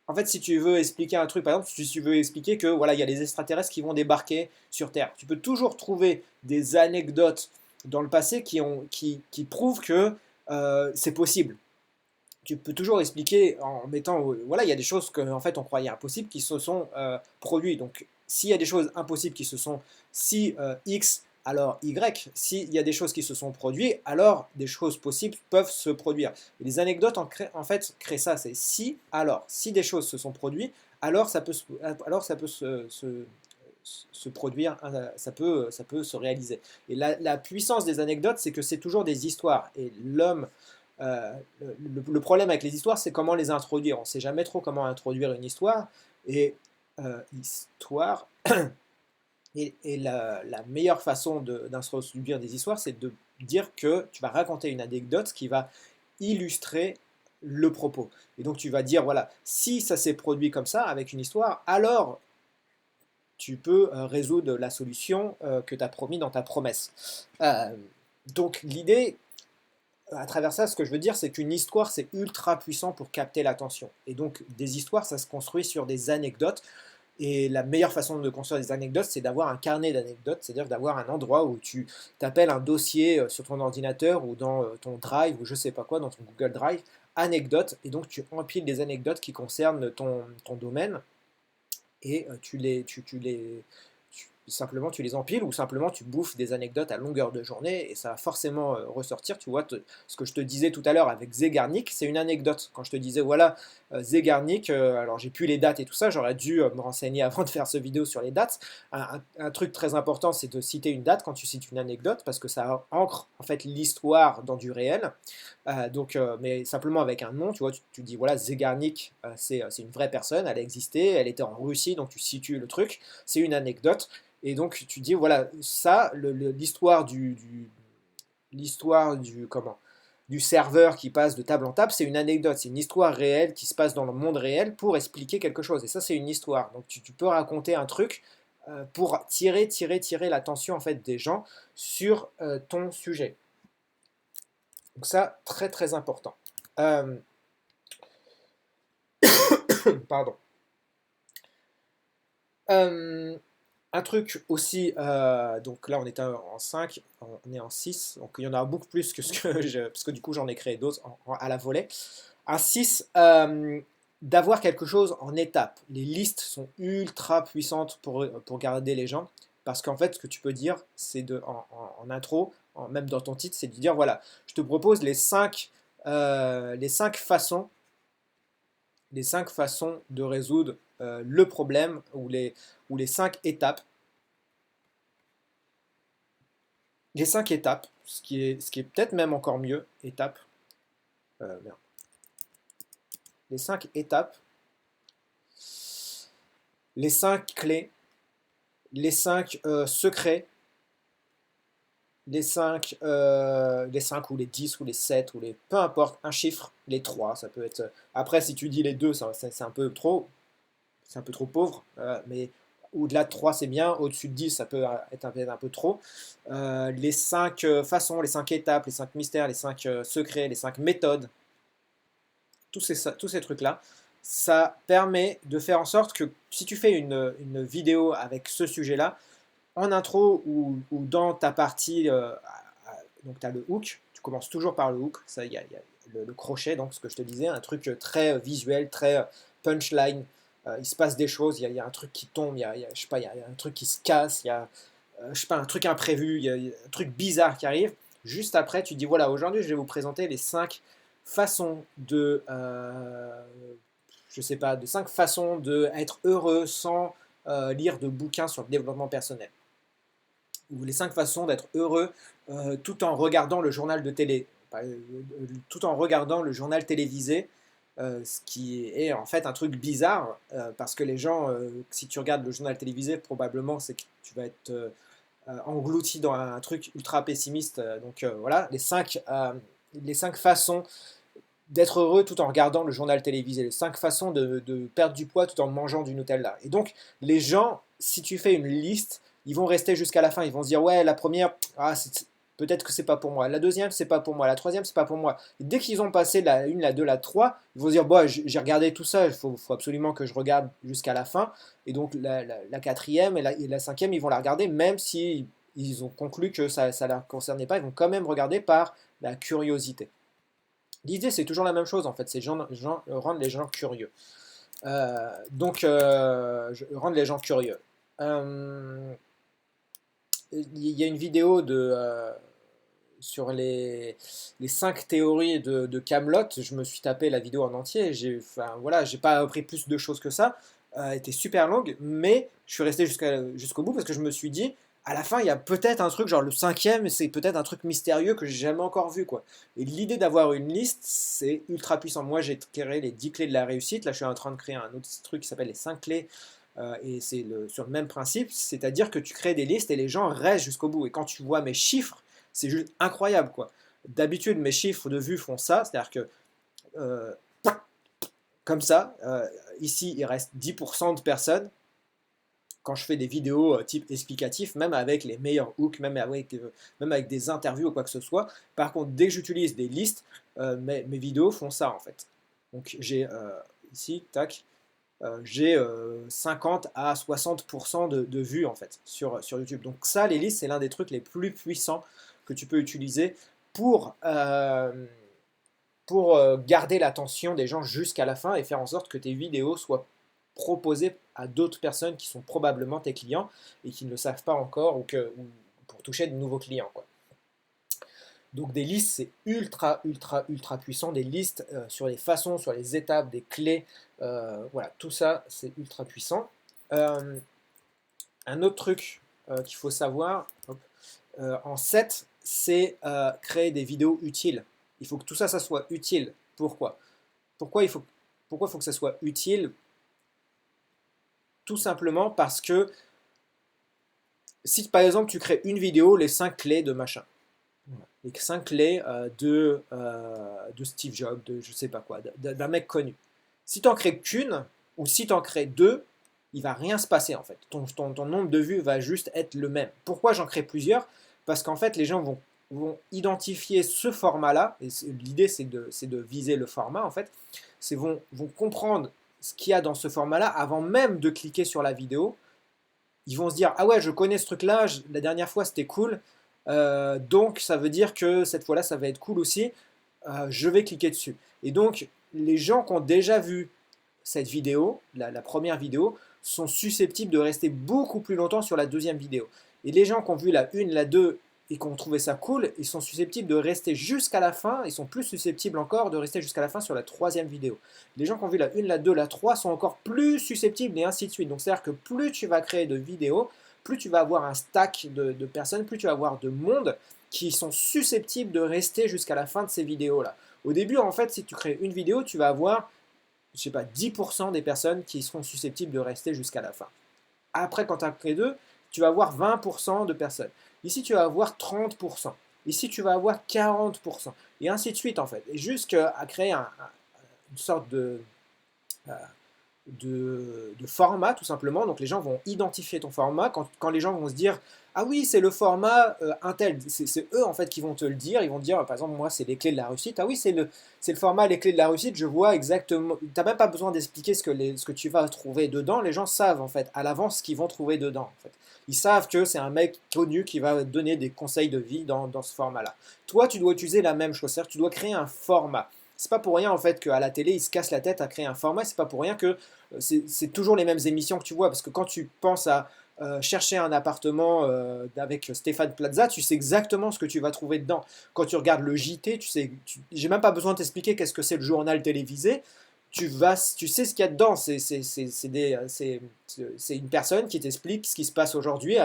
En fait, si tu veux expliquer un truc, par exemple, si tu veux expliquer que voilà, il y a des extraterrestres qui vont débarquer sur Terre, tu peux toujours trouver des anecdotes dans le passé qui prouvent que c'est possible. Tu peux toujours expliquer en mettant, voilà, il y a des choses qu'en fait on croyait impossibles qui se sont produites. Donc, s'il y a des choses impossibles qui se sont, si X, alors Y, s'il y a des choses qui se sont produites, alors des choses possibles peuvent se produire. Et les anecdotes en fait créent ça, c'est si, alors, si des choses se sont produites, alors ça peut se produire, ça peut se réaliser. Et la puissance des anecdotes, c'est que c'est toujours des histoires. Et l'homme, le problème avec les histoires, c'est comment les introduire. On ne sait jamais trop comment introduire une histoire. Et histoire, et la meilleure façon d'introduire des histoires, c'est de dire que tu vas raconter une anecdote qui va illustrer le propos. Et donc tu vas dire, voilà, si ça s'est produit comme ça avec une histoire, alors tu peux résoudre la solution que tu as promis dans ta promesse. Donc l'idée, à travers ça, ce que je veux dire, c'est qu'une histoire, c'est ultra puissant pour capter l'attention. Et donc des histoires, ça se construit sur des anecdotes. Et la meilleure façon de construire des anecdotes, c'est d'avoir un carnet d'anecdotes, c'est-à-dire d'avoir un endroit où tu t'appelles un dossier sur ton ordinateur ou dans ton Drive ou je sais pas quoi, dans ton Google Drive, anecdotes, et donc tu empiles des anecdotes qui concernent ton domaine et simplement tu les empiles ou simplement tu bouffes des anecdotes à longueur de journée et ça va forcément ressortir. Tu vois, ce que je te disais tout à l'heure avec Zegarnik, c'est une anecdote. Quand je te disais, voilà, Zegarnik, alors j'ai plus les dates et tout ça, j'aurais dû me renseigner avant de faire ce vidéo sur les dates. Un truc très important, c'est de citer une date quand tu cites une anecdote parce que ça ancre en fait l'histoire dans du réel. Mais simplement avec un nom, tu vois, tu dis voilà, Zegarnik, c'est une vraie personne, elle a existé, elle était en Russie, donc tu situes le truc, c'est une anecdote. Et donc tu dis voilà, ça, l'histoire du serveur qui passe de table en table, c'est une anecdote, c'est une histoire réelle qui se passe dans le monde réel pour expliquer quelque chose. Et ça, c'est une histoire. Donc tu peux raconter un truc pour tirer l'attention en fait des gens sur ton sujet. Donc ça, très très important. Euh, Pardon. Euh, un truc aussi, donc là on est en 5, on est en 6, donc il y en a beaucoup plus que ce que parce que du coup j'en ai créé d'autres à la volée. Un 6, d'avoir quelque chose en étape. Les listes sont ultra puissantes pour garder les gens, parce qu'en fait ce que tu peux dire, c'est en intro, même dans ton titre, c'est de dire voilà, je te propose les 5 façons de résoudre le problème ou les 5 étapes. Les 5 étapes, ce qui est peut-être même encore mieux, étapes, merde. Les 5 étapes, les 5 clés, les 5 secrets, les 5 ou les 10 ou les 7 ou les peu importe, un chiffre, les 3 ça peut être. Après, si tu dis les 2 c'est un peu trop pauvre, mais au-delà de 3 c'est bien, au-dessus de 10 ça peut être un peu trop. Les 5 façons, les 5 étapes, les 5 mystères, les 5 secrets, les 5 méthodes, tous ces trucs-là, ça permet de faire en sorte que si tu fais une vidéo avec ce sujet-là, en intro ou dans ta partie, donc tu as le hook, tu commences toujours par le hook, ça, y a le crochet, donc ce que je te disais, un truc très visuel, très punchline, il se passe des choses, il y a un truc qui tombe, je sais pas, il y a un truc qui se casse, il y a je sais pas, un truc imprévu, il y a un truc bizarre qui arrive. Juste après, tu dis voilà, aujourd'hui je vais vous présenter les 5 façons je sais pas, de 5 façons d'être heureux sans lire de bouquins sur le développement personnel. Ou les 5 façons d'être heureux tout en regardant le journal de télé, tout en regardant le journal télévisé, ce qui est en fait un truc bizarre, parce que les gens, si tu regardes le journal télévisé, probablement c'est que tu vas être englouti dans un truc ultra pessimiste. Voilà, les 5 façons d'être heureux tout en regardant le journal télévisé, les 5 façons de perdre du poids tout en mangeant du Nutella. Et donc, les gens, si tu fais une liste, ils vont rester jusqu'à la fin, ils vont se dire, ouais, la première, peut-être que c'est pas pour moi. La deuxième, c'est pas pour moi. La troisième, c'est pas pour moi. Et dès qu'ils ont passé la 1, la 2, la 3, ils vont se dire, bon, j'ai regardé tout ça, faut absolument que je regarde jusqu'à la fin. Et donc, la quatrième et la cinquième, ils vont la regarder, même si ils ont conclu que ça ne leur concernait pas, ils vont quand même regarder par la curiosité. L'idée, c'est toujours la même chose en fait, c'est rendre les gens curieux. Rendre les gens curieux. Il y a une vidéo sur les 5 théories de Camelot. Je me suis tapé la vidéo en entier. J'ai pas appris plus de choses que ça. Elle était super longue, mais je suis resté jusqu'au bout parce que je me suis dit, à la fin, il y a peut-être un truc, genre le cinquième, c'est peut-être un truc mystérieux que j'ai jamais encore vu, quoi. Et l'idée d'avoir une liste, c'est ultra puissant. Moi, j'ai créé les 10 clés de la réussite. Là, je suis en train de créer un autre truc qui s'appelle les 5 clés. Et c'est sur le même principe, c'est-à-dire que tu crées des listes et les gens restent jusqu'au bout. Et quand tu vois mes chiffres, c'est juste incroyable, quoi. D'habitude, mes chiffres de vues font ça, c'est-à-dire que euh, comme ça, ici, il reste 10% de personnes quand je fais des vidéos type explicatif, même avec les meilleurs hooks, même avec des interviews ou quoi que ce soit. Par contre, dès que j'utilise des listes, mes vidéos font ça en fait. Donc j'ai ici, tac, j'ai 50 à 60% de vues en fait sur YouTube. Donc ça, les listes, c'est l'un des trucs les plus puissants que tu peux utiliser pour, garder l'attention des gens jusqu'à la fin et faire en sorte que tes vidéos soient proposées à d'autres personnes qui sont probablement tes clients et qui ne le savent pas encore ou pour toucher de nouveaux clients, quoi. Donc des listes, c'est ultra, ultra, ultra puissant. Des listes sur les façons, sur les étapes, des clés, voilà, tout ça, c'est ultra puissant. Euh, un autre truc qu'il faut savoir, hop, en 7, c'est créer des vidéos utiles. Il faut que tout ça, ça soit utile. Pourquoi? Pourquoi il faut que ça soit utile? Tout simplement parce que si par exemple tu crées une vidéo, les 5 clés de machin, les 5 clés de Steve Jobs, de je sais pas quoi, d'un mec connu. Si tu en crées qu'une, ou si tu en crées deux, il va rien se passer en fait. Ton nombre de vues va juste être le même. Pourquoi j'en crée plusieurs? Parce qu'en fait, les gens vont identifier ce format-là, et l'idée c'est de viser le format en fait, vont comprendre ce qu'il y a dans ce format-là avant même de cliquer sur la vidéo. Ils vont se dire, ah ouais, je connais ce truc-là, la dernière fois c'était cool, donc ça veut dire que cette fois-là ça va être cool aussi, je vais cliquer dessus. Et donc les gens qui ont déjà vu cette vidéo, la première vidéo, sont susceptibles de rester beaucoup plus longtemps sur la deuxième vidéo. Et les gens qui ont vu la 1, la 2 et qui ont trouvé ça cool, ils sont susceptibles de rester jusqu'à la fin, ils sont plus susceptibles encore de rester jusqu'à la fin sur la troisième vidéo. Les gens qui ont vu la 1, la 2, la 3 sont encore plus susceptibles et ainsi de suite. Donc c'est-à-dire que plus tu vas créer de vidéos, plus tu vas avoir un stack de personnes, plus tu vas avoir de monde qui sont susceptibles de rester jusqu'à la fin de ces vidéos-là. Au début, en fait, si tu crées une vidéo, tu vas avoir, je sais pas, 10% des personnes qui seront susceptibles de rester jusqu'à la fin. Après, quand tu as créé deux, tu vas avoir 20% de personnes. Ici, tu vas avoir 30%. Ici, tu vas avoir 40%. Et ainsi de suite, en fait. Et jusqu'à créer une sorte euh, de format, tout simplement. Donc, les gens vont identifier ton format. Quand les gens vont se dire, ah oui, c'est le format Intel, c'est eux, en fait, qui vont te le dire. Ils vont te dire, par exemple, moi, c'est les clés de la réussite. Ah oui, c'est le format les clés de la réussite. Je vois exactement. Tu n'as même pas besoin d'expliquer ce que tu vas trouver dedans. Les gens savent, en fait, à l'avance ce qu'ils vont trouver dedans, en fait. Ils savent que c'est un mec connu qui va donner des conseils de vie dans ce format-là. Toi, tu dois utiliser la même chose. C'est-à-dire que tu dois créer un format. C'est pas pour rien en fait qu'à la télé ils se cassent la tête à créer un format. C'est pas pour rien que c'est toujours les mêmes émissions que tu vois. Parce que quand tu penses à chercher un appartement avec Stéphane Plaza, tu sais exactement ce que tu vas trouver dedans. Quand tu regardes le JT, j'ai même pas besoin de t'expliquer qu'est-ce que c'est le journal télévisé. Tu sais ce qu'il y a dedans. C'est une personne qui t'explique ce qui se passe aujourd'hui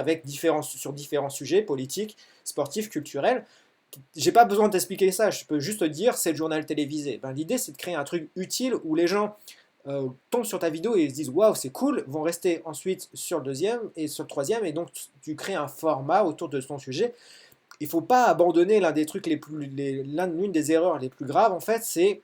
sur différents sujets politiques, sportifs, culturels. J'ai pas besoin de t'expliquer ça, je peux juste te dire c'est le journal télévisé. Ben, l'idée c'est de créer un truc utile où les gens tombent sur ta vidéo et ils se disent waouh c'est cool, vont rester ensuite sur le deuxième et sur le troisième et donc tu crées un format autour de ton sujet. Il faut pas abandonner l'une des erreurs les plus graves en fait, c'est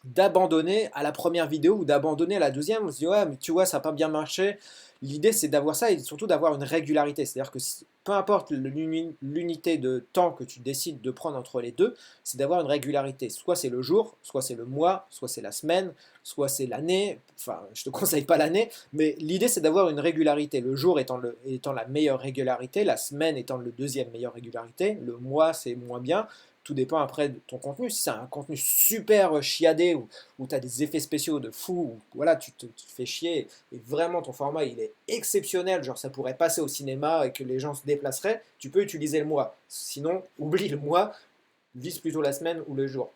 d'abandonner à la première vidéo ou d'abandonner à la deuxième. On se dit ouais mais tu vois ça n'a pas bien marché. L'idée c'est d'avoir ça et surtout d'avoir une régularité. C'est-à-dire que peu importe l'unité de temps que tu décides de prendre entre les deux, c'est d'avoir une régularité. Soit c'est le jour, soit c'est le mois, soit c'est la semaine, soit c'est l'année. Enfin je te conseille pas l'année, mais l'idée c'est d'avoir une régularité. Le jour étant la meilleure régularité, la semaine étant le deuxième meilleure régularité, le mois c'est moins bien. Tout dépend après de ton contenu. Si c'est un contenu super chiadé où tu as des effets spéciaux de fou, où, voilà, tu te fais chier et vraiment ton format il est exceptionnel, genre ça pourrait passer au cinéma et que les gens se déplaceraient, tu peux utiliser le mois. Sinon, oublie le mois, vise plutôt la semaine ou le jour.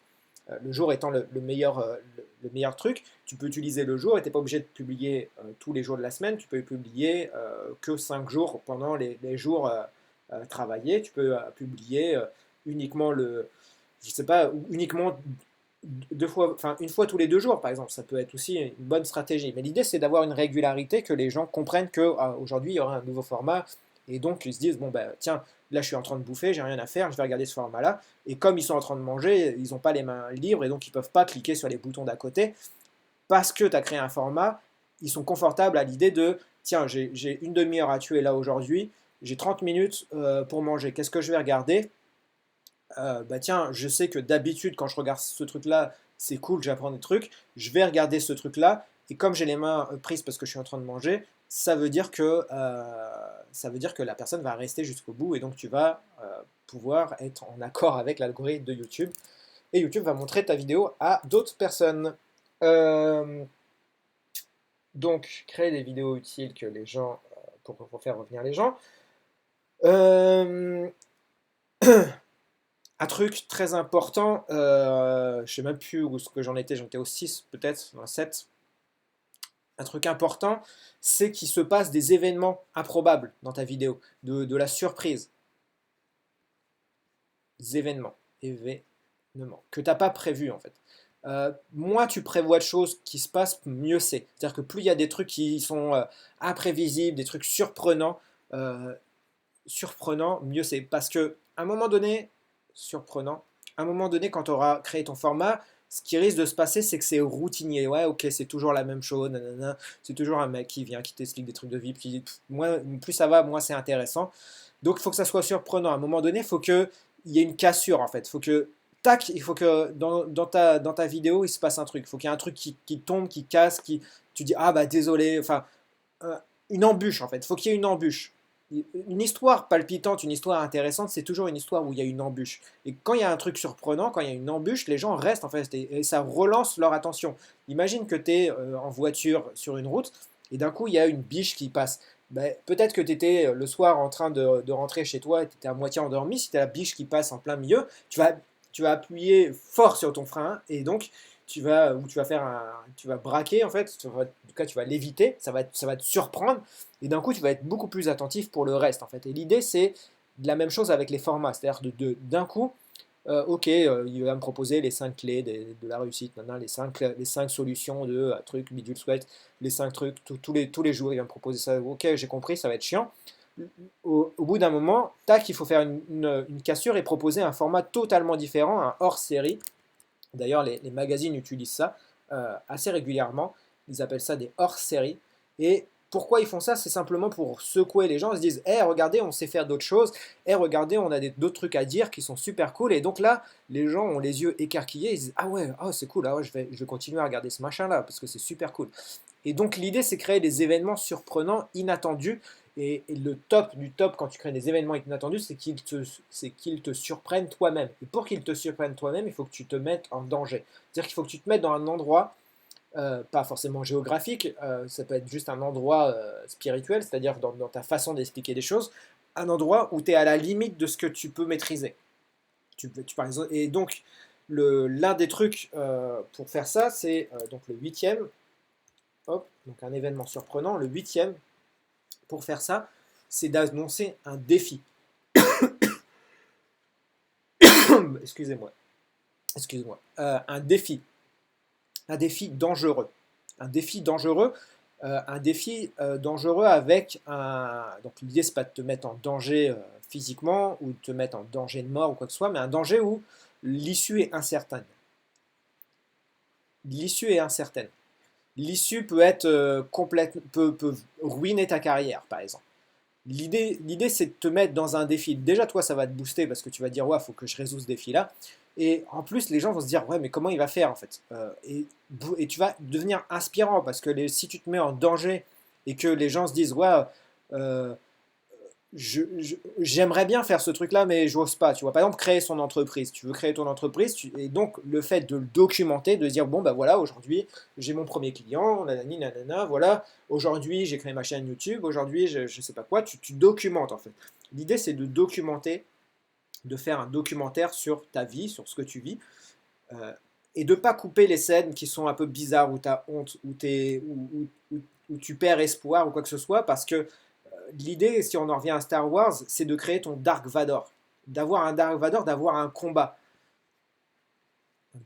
Le jour étant le meilleur truc, tu peux utiliser le jour et tu n'es pas obligé de publier tous les jours de la semaine, tu peux publier que 5 jours pendant les jours travaillés, tu peux publier uniquement je sais pas, uniquement deux fois, enfin une fois tous les 2 jours par exemple, ça peut être aussi une bonne stratégie. Mais l'idée c'est d'avoir une régularité, que les gens comprennent que aujourd'hui il y aura un nouveau format et donc ils se disent bon bah tiens là je suis en train de bouffer, j'ai rien à faire, je vais regarder ce format-là. Et comme ils sont en train de manger, ils n'ont pas les mains libres et donc ils peuvent pas cliquer sur les boutons d'à côté parce que tu as créé un format. Ils sont confortables à l'idée de tiens j'ai une demi-heure à tuer là aujourd'hui, j'ai 30 minutes pour manger. Qu'est-ce que je vais regarder? Bah tiens, je sais que d'habitude, quand je regarde ce truc-là, c'est cool, j'apprends des trucs. Je vais regarder ce truc-là. Et comme j'ai les mains prises parce que je suis en train de manger, ça veut dire que la personne va rester jusqu'au bout et donc tu vas pouvoir être en accord avec l'algorithme de YouTube. Et YouTube va montrer ta vidéo à d'autres personnes. Euh, donc, créer des vidéos utiles que les gens, pour faire revenir les gens. Euh, un truc très important, je sais même plus où ce que j'en étais au 6 peut-être, un 7. Un truc important, c'est qu'il se passe des événements improbables dans ta vidéo, de la surprise. Des événements, que tu n'as pas prévu en fait. Moins tu prévois de choses qui se passent, mieux c'est. C'est-à-dire que plus il y a des trucs qui sont imprévisibles, des trucs euh, surprenants, mieux c'est. Parce que à un moment donné, surprenant, à un moment donné, quand tu auras créé ton format, ce qui risque de se passer, c'est que c'est routinier. Ouais, ok, c'est toujours la même chose, nanana. C'est toujours un mec qui vient, qui t'explique des trucs de vie. Puis, plus ça va, moins c'est intéressant. Donc, il faut que ça soit surprenant. À un moment donné, il faut qu'il y ait une cassure, en fait. Tac, il faut que dans ta vidéo, il se passe un truc. Il faut qu'il y ait un truc qui tombe, qui casse, tu dis, ah bah désolé, enfin, euh, une embûche, en fait. Il faut qu'il y ait une embûche. Une histoire palpitante, une histoire intéressante, c'est toujours une histoire où il y a une embûche. Et quand il y a un truc surprenant, quand il y a une embûche, les gens restent en fait et ça relance leur attention. Imagine que tu es en voiture sur une route et d'un coup il y a une biche qui passe. Ben, peut-être que tu étais le soir en train de rentrer chez toi et tu étais à moitié endormi. Si tu as la biche qui passe en plein milieu, tu vas appuyer fort sur ton frein et donc tu vas braquer en fait, en tout cas tu vas l'éviter, ça va te surprendre et d'un coup tu vas être beaucoup plus attentif pour le reste en fait. Et l'idée c'est de la même chose avec les formats, c'est-à-dire d'un coup, ok, il va me proposer les 5 clés de la réussite, maintenant, les cinq solutions de truc, bidule sweat, les 5 trucs, tous les jours il va me proposer ça, ok j'ai compris, ça va être chiant. Au bout d'un moment, tac, il faut faire une cassure et proposer un format totalement différent, un hors-série. D'ailleurs, les magazines utilisent ça assez régulièrement. Ils appellent ça des hors-séries. Et pourquoi ils font ça? C'est simplement pour secouer les gens. Ils se disent, hé, regardez, on sait faire d'autres choses. Hé, regardez, on a d'autres trucs à dire qui sont super cool. Et donc là, les gens ont les yeux écarquillés. Ils se disent, ah ouais, oh, c'est cool, ah ouais, je vais continuer à regarder ce machin-là parce que c'est super cool. Et donc l'idée, c'est créer des événements surprenants, inattendus. Et le top du top quand tu crées des événements inattendus, c'est qu'ils te surprennent toi-même. Et pour qu'ils te surprennent toi-même, il faut que tu te mettes en danger. C'est-à-dire qu'il faut que tu te mettes dans un endroit, pas forcément géographique, ça peut être juste un endroit spirituel, c'est-à-dire dans ta façon d'expliquer des choses, un endroit où tu es à la limite de ce que tu peux maîtriser. Par exemple, et donc, l'un des trucs pour faire ça, c'est donc le huitième, hop, donc un événement surprenant, le huitième, pour faire ça, c'est d'annoncer un défi. Excusez-moi. Excuse-moi. Un défi dangereux. Un défi dangereux. Un défi dangereux avec un. Donc l'idée, c'est pas de te mettre en danger physiquement ou de te mettre en danger de mort ou quoi que ce soit, mais un danger où l'issue est incertaine. L'issue est incertaine. L'issue peut être complète, peut ruiner ta carrière, par exemple. L'idée, c'est de te mettre dans un défi. Déjà, toi, ça va te booster parce que tu vas dire, ouais, il faut que je résout ce défi-là. Et en plus, les gens vont se dire, ouais, mais comment il va faire en fait. Et tu vas devenir inspirant parce que si tu te mets en danger et que les gens se disent, ouais, euh, j'aimerais bien faire ce truc-là, mais j'ose pas. Tu vois, par exemple, créer son entreprise. Tu veux créer ton entreprise, et donc le fait de le documenter, de dire bon, bah voilà, aujourd'hui j'ai mon premier client, nanani, nanana, voilà, aujourd'hui j'ai créé ma chaîne YouTube, aujourd'hui je sais pas quoi, tu documentes en fait. L'idée c'est de documenter, de faire un documentaire sur ta vie, sur ce que tu vis, euh, et de pas couper les scènes qui sont un peu bizarres, où tu as honte, où tu perds espoir ou quoi que ce soit, parce que l'idée, si on en revient à Star Wars, c'est de créer ton Dark Vador. D'avoir un Dark Vador, d'avoir un combat.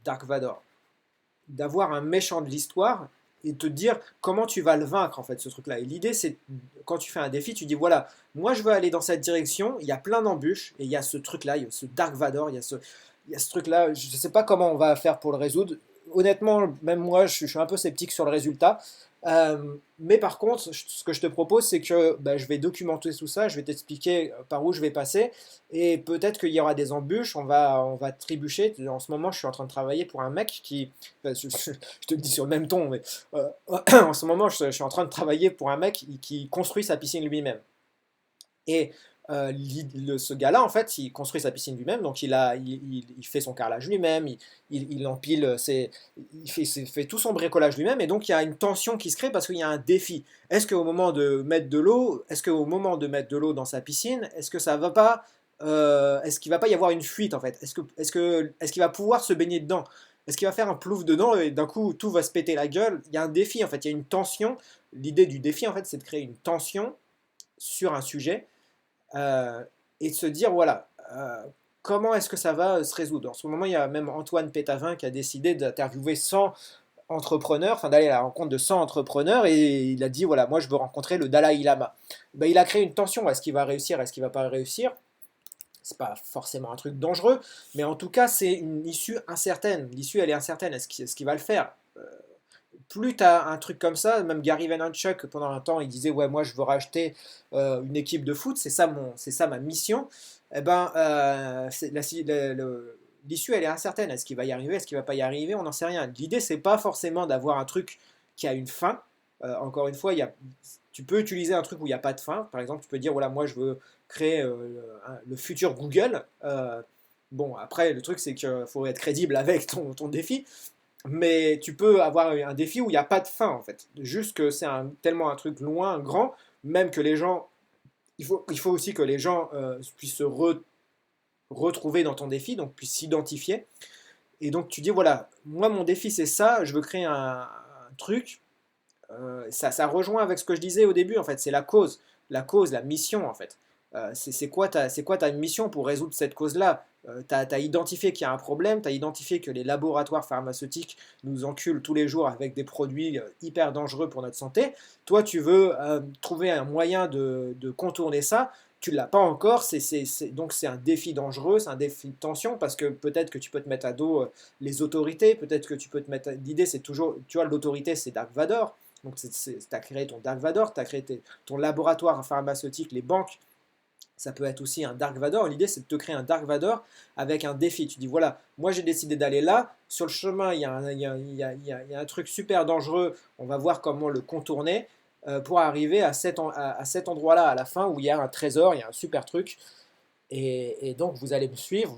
Dark Vador. D'avoir un méchant de l'histoire et te dire comment tu vas le vaincre en fait ce truc là. Et l'idée c'est quand tu fais un défi, tu dis voilà, moi je veux aller dans cette direction, il y a plein d'embûches et il y a ce truc là, il y a ce Dark Vador, il y a ce truc là, je ne sais pas comment on va faire pour le résoudre, honnêtement, même moi, je suis un peu sceptique sur le résultat. Mais par contre, ce que je te propose, c'est que bah, je vais documenter tout ça, je vais t'expliquer par où je vais passer, et peut-être qu'il y aura des embûches, on va trébucher. En ce moment, je suis en train de travailler pour un mec qui, enfin, je te le dis sur le même ton, mais en ce moment, je suis en train de travailler pour un mec qui construit sa piscine lui-même. Et ce gars-là, en fait, il construit sa piscine lui-même, donc il fait son carrelage lui-même, il empile, fait tout son bricolage lui-même, et donc il y a une tension qui se crée parce qu'il y a un défi. Est-ce qu'au moment de mettre de l'eau dans sa piscine, est-ce que ça va pas, est-ce qu'il va pas y avoir une fuite en fait? Est-ce qu'il va pouvoir se baigner dedans? Est-ce qu'il va faire un plouf dedans et d'un coup tout va se péter la gueule? Il y a un défi en fait, il y a une tension. L'idée du défi en fait, c'est de créer une tension sur un sujet euh, et de se dire, voilà, comment est-ce que ça va se résoudre. En ce moment, il y a même Antoine Pétavin qui a décidé d'interviewer 100 entrepreneurs, enfin d'aller à la rencontre de 100 entrepreneurs, et il a dit, voilà, moi je veux rencontrer le Dalai Lama. Ben, il a créé une tension, est-ce qu'il va réussir, est-ce qu'il va pas réussir? C'est pas forcément un truc dangereux, mais en tout cas, c'est une issue incertaine. L'issue, elle est incertaine. Est-ce qu'il va le faire? Plus tu as un truc comme ça, même Gary Vaynerchuk, pendant un temps, il disait, ouais, moi, je veux racheter une équipe de foot, c'est ça ma mission. Eh ben, l'issue, elle est incertaine. Est-ce qu'il va y arriver? Est-ce qu'il va pas y arriver? On n'en sait rien. L'idée, c'est pas forcément d'avoir un truc qui a une fin. Encore une fois, tu peux utiliser un truc où il n'y a pas de fin. Par exemple, tu peux dire, voilà, moi, je veux créer le futur Google. Bon, après, le truc, c'est qu'il faut être crédible avec ton défi. Mais tu peux avoir un défi où il n'y a pas de fin en fait. Juste que c'est tellement un truc loin, grand, même que les gens. Il faut aussi que les gens puissent retrouver dans ton défi, donc puissent s'identifier. Et donc tu dis voilà, moi mon défi c'est ça, je veux créer un truc. Ça rejoint avec ce que je disais au début en fait, c'est la cause, la mission en fait. C'est quoi ta mission pour résoudre cette cause-là? Tu as identifié qu'il y a un problème, tu as identifié que les laboratoires pharmaceutiques nous enculent tous les jours avec des produits hyper dangereux pour notre santé. Toi, tu veux trouver un moyen de contourner ça. Tu ne l'as pas encore, donc c'est un défi dangereux, c'est un défi de tension parce que peut-être que tu peux te mettre à dos les autorités, peut-être que tu peux te mettre. L'idée c'est toujours, tu vois, l'autorité c'est Dark Vador, donc tu as créé ton Dark Vador, tu as créé ton laboratoire pharmaceutique, les banques, ça peut être aussi un Dark Vador. L'idée, c'est de te créer un Dark Vador avec un défi. Tu dis, voilà, moi j'ai décidé d'aller là. Sur le chemin, il y a un truc super dangereux. On va voir comment le contourner pour arriver à cet endroit-là, à la fin, où il y a un trésor, il y a un super truc. Et donc, vous allez me suivre.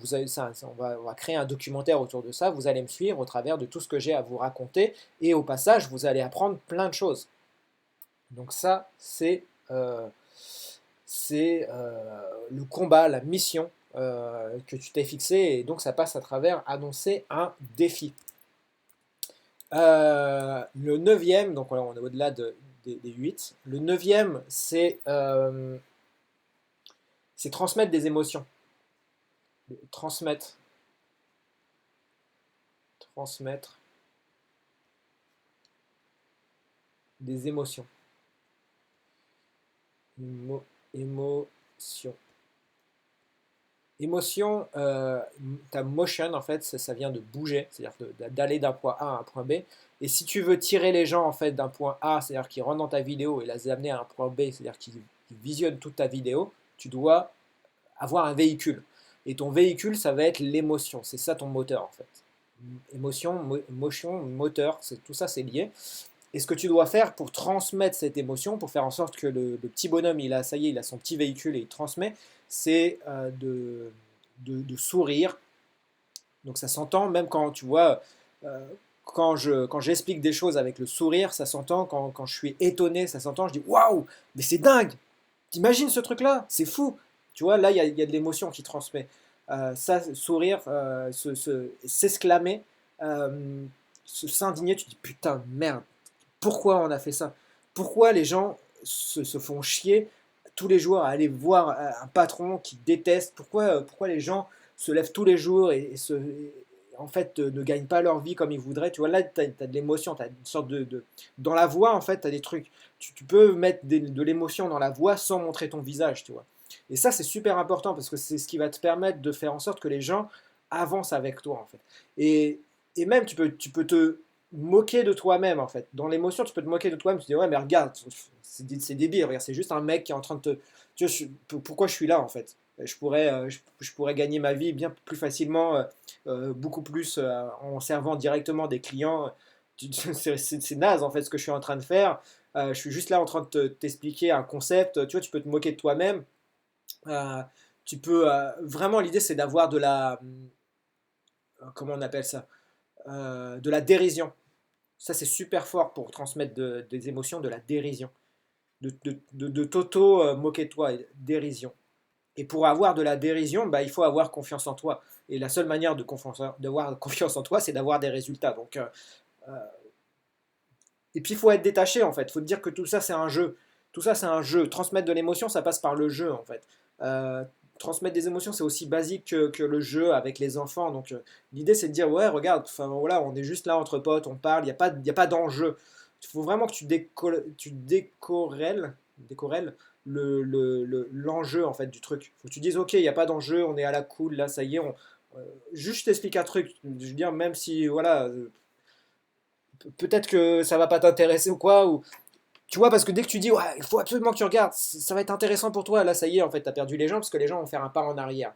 On va créer un documentaire autour de ça. Vous allez me suivre au travers de tout ce que j'ai à vous raconter. Et au passage, vous allez apprendre plein de choses. Donc ça, le combat, la mission que tu t'es fixé, et donc ça passe à travers annoncer un défi. Le neuvième, donc voilà, on est au-delà des 8. Le neuvième, c'est transmettre des émotions. Transmettre, transmettre des émotions. Émotion. Émotion, ta motion en fait, ça vient de bouger, c'est-à-dire d'aller d'un point A à un point B. Et si tu veux tirer les gens en fait d'un point A, c'est-à-dire qu'ils rentrent dans ta vidéo et les amener à un point B, c'est-à-dire qu'ils visionnent toute ta vidéo, tu dois avoir un véhicule. Et ton véhicule, ça va être l'émotion. C'est ça ton moteur en fait. Émotion, motion, moteur, tout ça c'est lié. Et ce que tu dois faire pour transmettre cette émotion, pour faire en sorte que le petit bonhomme, ça y est, il a son petit véhicule et il transmet, c'est de sourire. Donc ça s'entend, même quand tu vois, euh, quand j'explique des choses avec le sourire, ça s'entend. Quand je suis étonné, ça s'entend. Je dis waouh, mais c'est dingue! T'imagines ce truc-là? C'est fou! Tu vois, là, il y a de l'émotion qui transmet. Ça, sourire, s'exclamer, s'indigner, tu dis putain, merde, pourquoi on a fait ça? Pourquoi les gens se font chier tous les jours à aller voir un patron qui déteste? Pourquoi les gens se lèvent tous les jours en fait, ne gagnent pas leur vie comme ils voudraient? Tu vois, là, tu as de l'émotion, tu as une sorte Dans la voix, en fait, tu as des trucs. Tu peux mettre de l'émotion dans la voix sans montrer ton visage, tu vois. Et ça, c'est super important parce que c'est ce qui va te permettre de faire en sorte que les gens avancent avec toi, en fait. Et Et même, tu peux te moquer de toi-même, en fait. Dans l'émotion, tu peux te moquer de toi-même. Tu te dis, ouais, mais regarde, c'est débile, regarde, c'est juste un mec qui est en train de te. Tu vois, pourquoi je suis là, en fait? Je pourrais gagner ma vie bien plus facilement, beaucoup plus en servant directement des clients. C'est naze, en fait, ce que je suis en train de faire. Je suis juste là en train de t'expliquer un concept. Tu vois, tu peux te moquer de toi-même. Euh, tu peux. Vraiment, l'idée, c'est d'avoir de la. Comment on appelle ça? De la dérision. Ça, c'est super fort pour transmettre des émotions, de la dérision. De t'auto-moquer de toi, dérision. Et pour avoir de la dérision, bah, il faut avoir confiance en toi. Et la seule manière d'avoir confiance en toi, c'est d'avoir des résultats. Euh, et puis, il faut être détaché, en fait. Il faut te dire que tout ça, c'est un jeu. Tout ça, c'est un jeu. Transmettre de l'émotion, ça passe par le jeu, en fait. Euh, Transmettre des émotions, c'est aussi basique que le jeu avec les enfants. L'idée, c'est de dire, ouais, regarde, enfin, voilà, on est juste là entre potes, on parle, il y a pas d'enjeu. Il faut vraiment que tu décorelles l'enjeu, en fait, du truc. Il faut que tu dises, ok, il n'y a pas d'enjeu, on est à la cool, là, ça y est, juste je t'explique un truc. Je veux dire, même si, voilà, peut-être que ça va pas t'intéresser ou quoi, ou tu vois, parce que dès que tu dis, ouais, il faut absolument que tu regardes, ça va être intéressant pour toi, là, ça y est, en fait, t'as perdu les gens, parce que les gens vont faire un pas en arrière.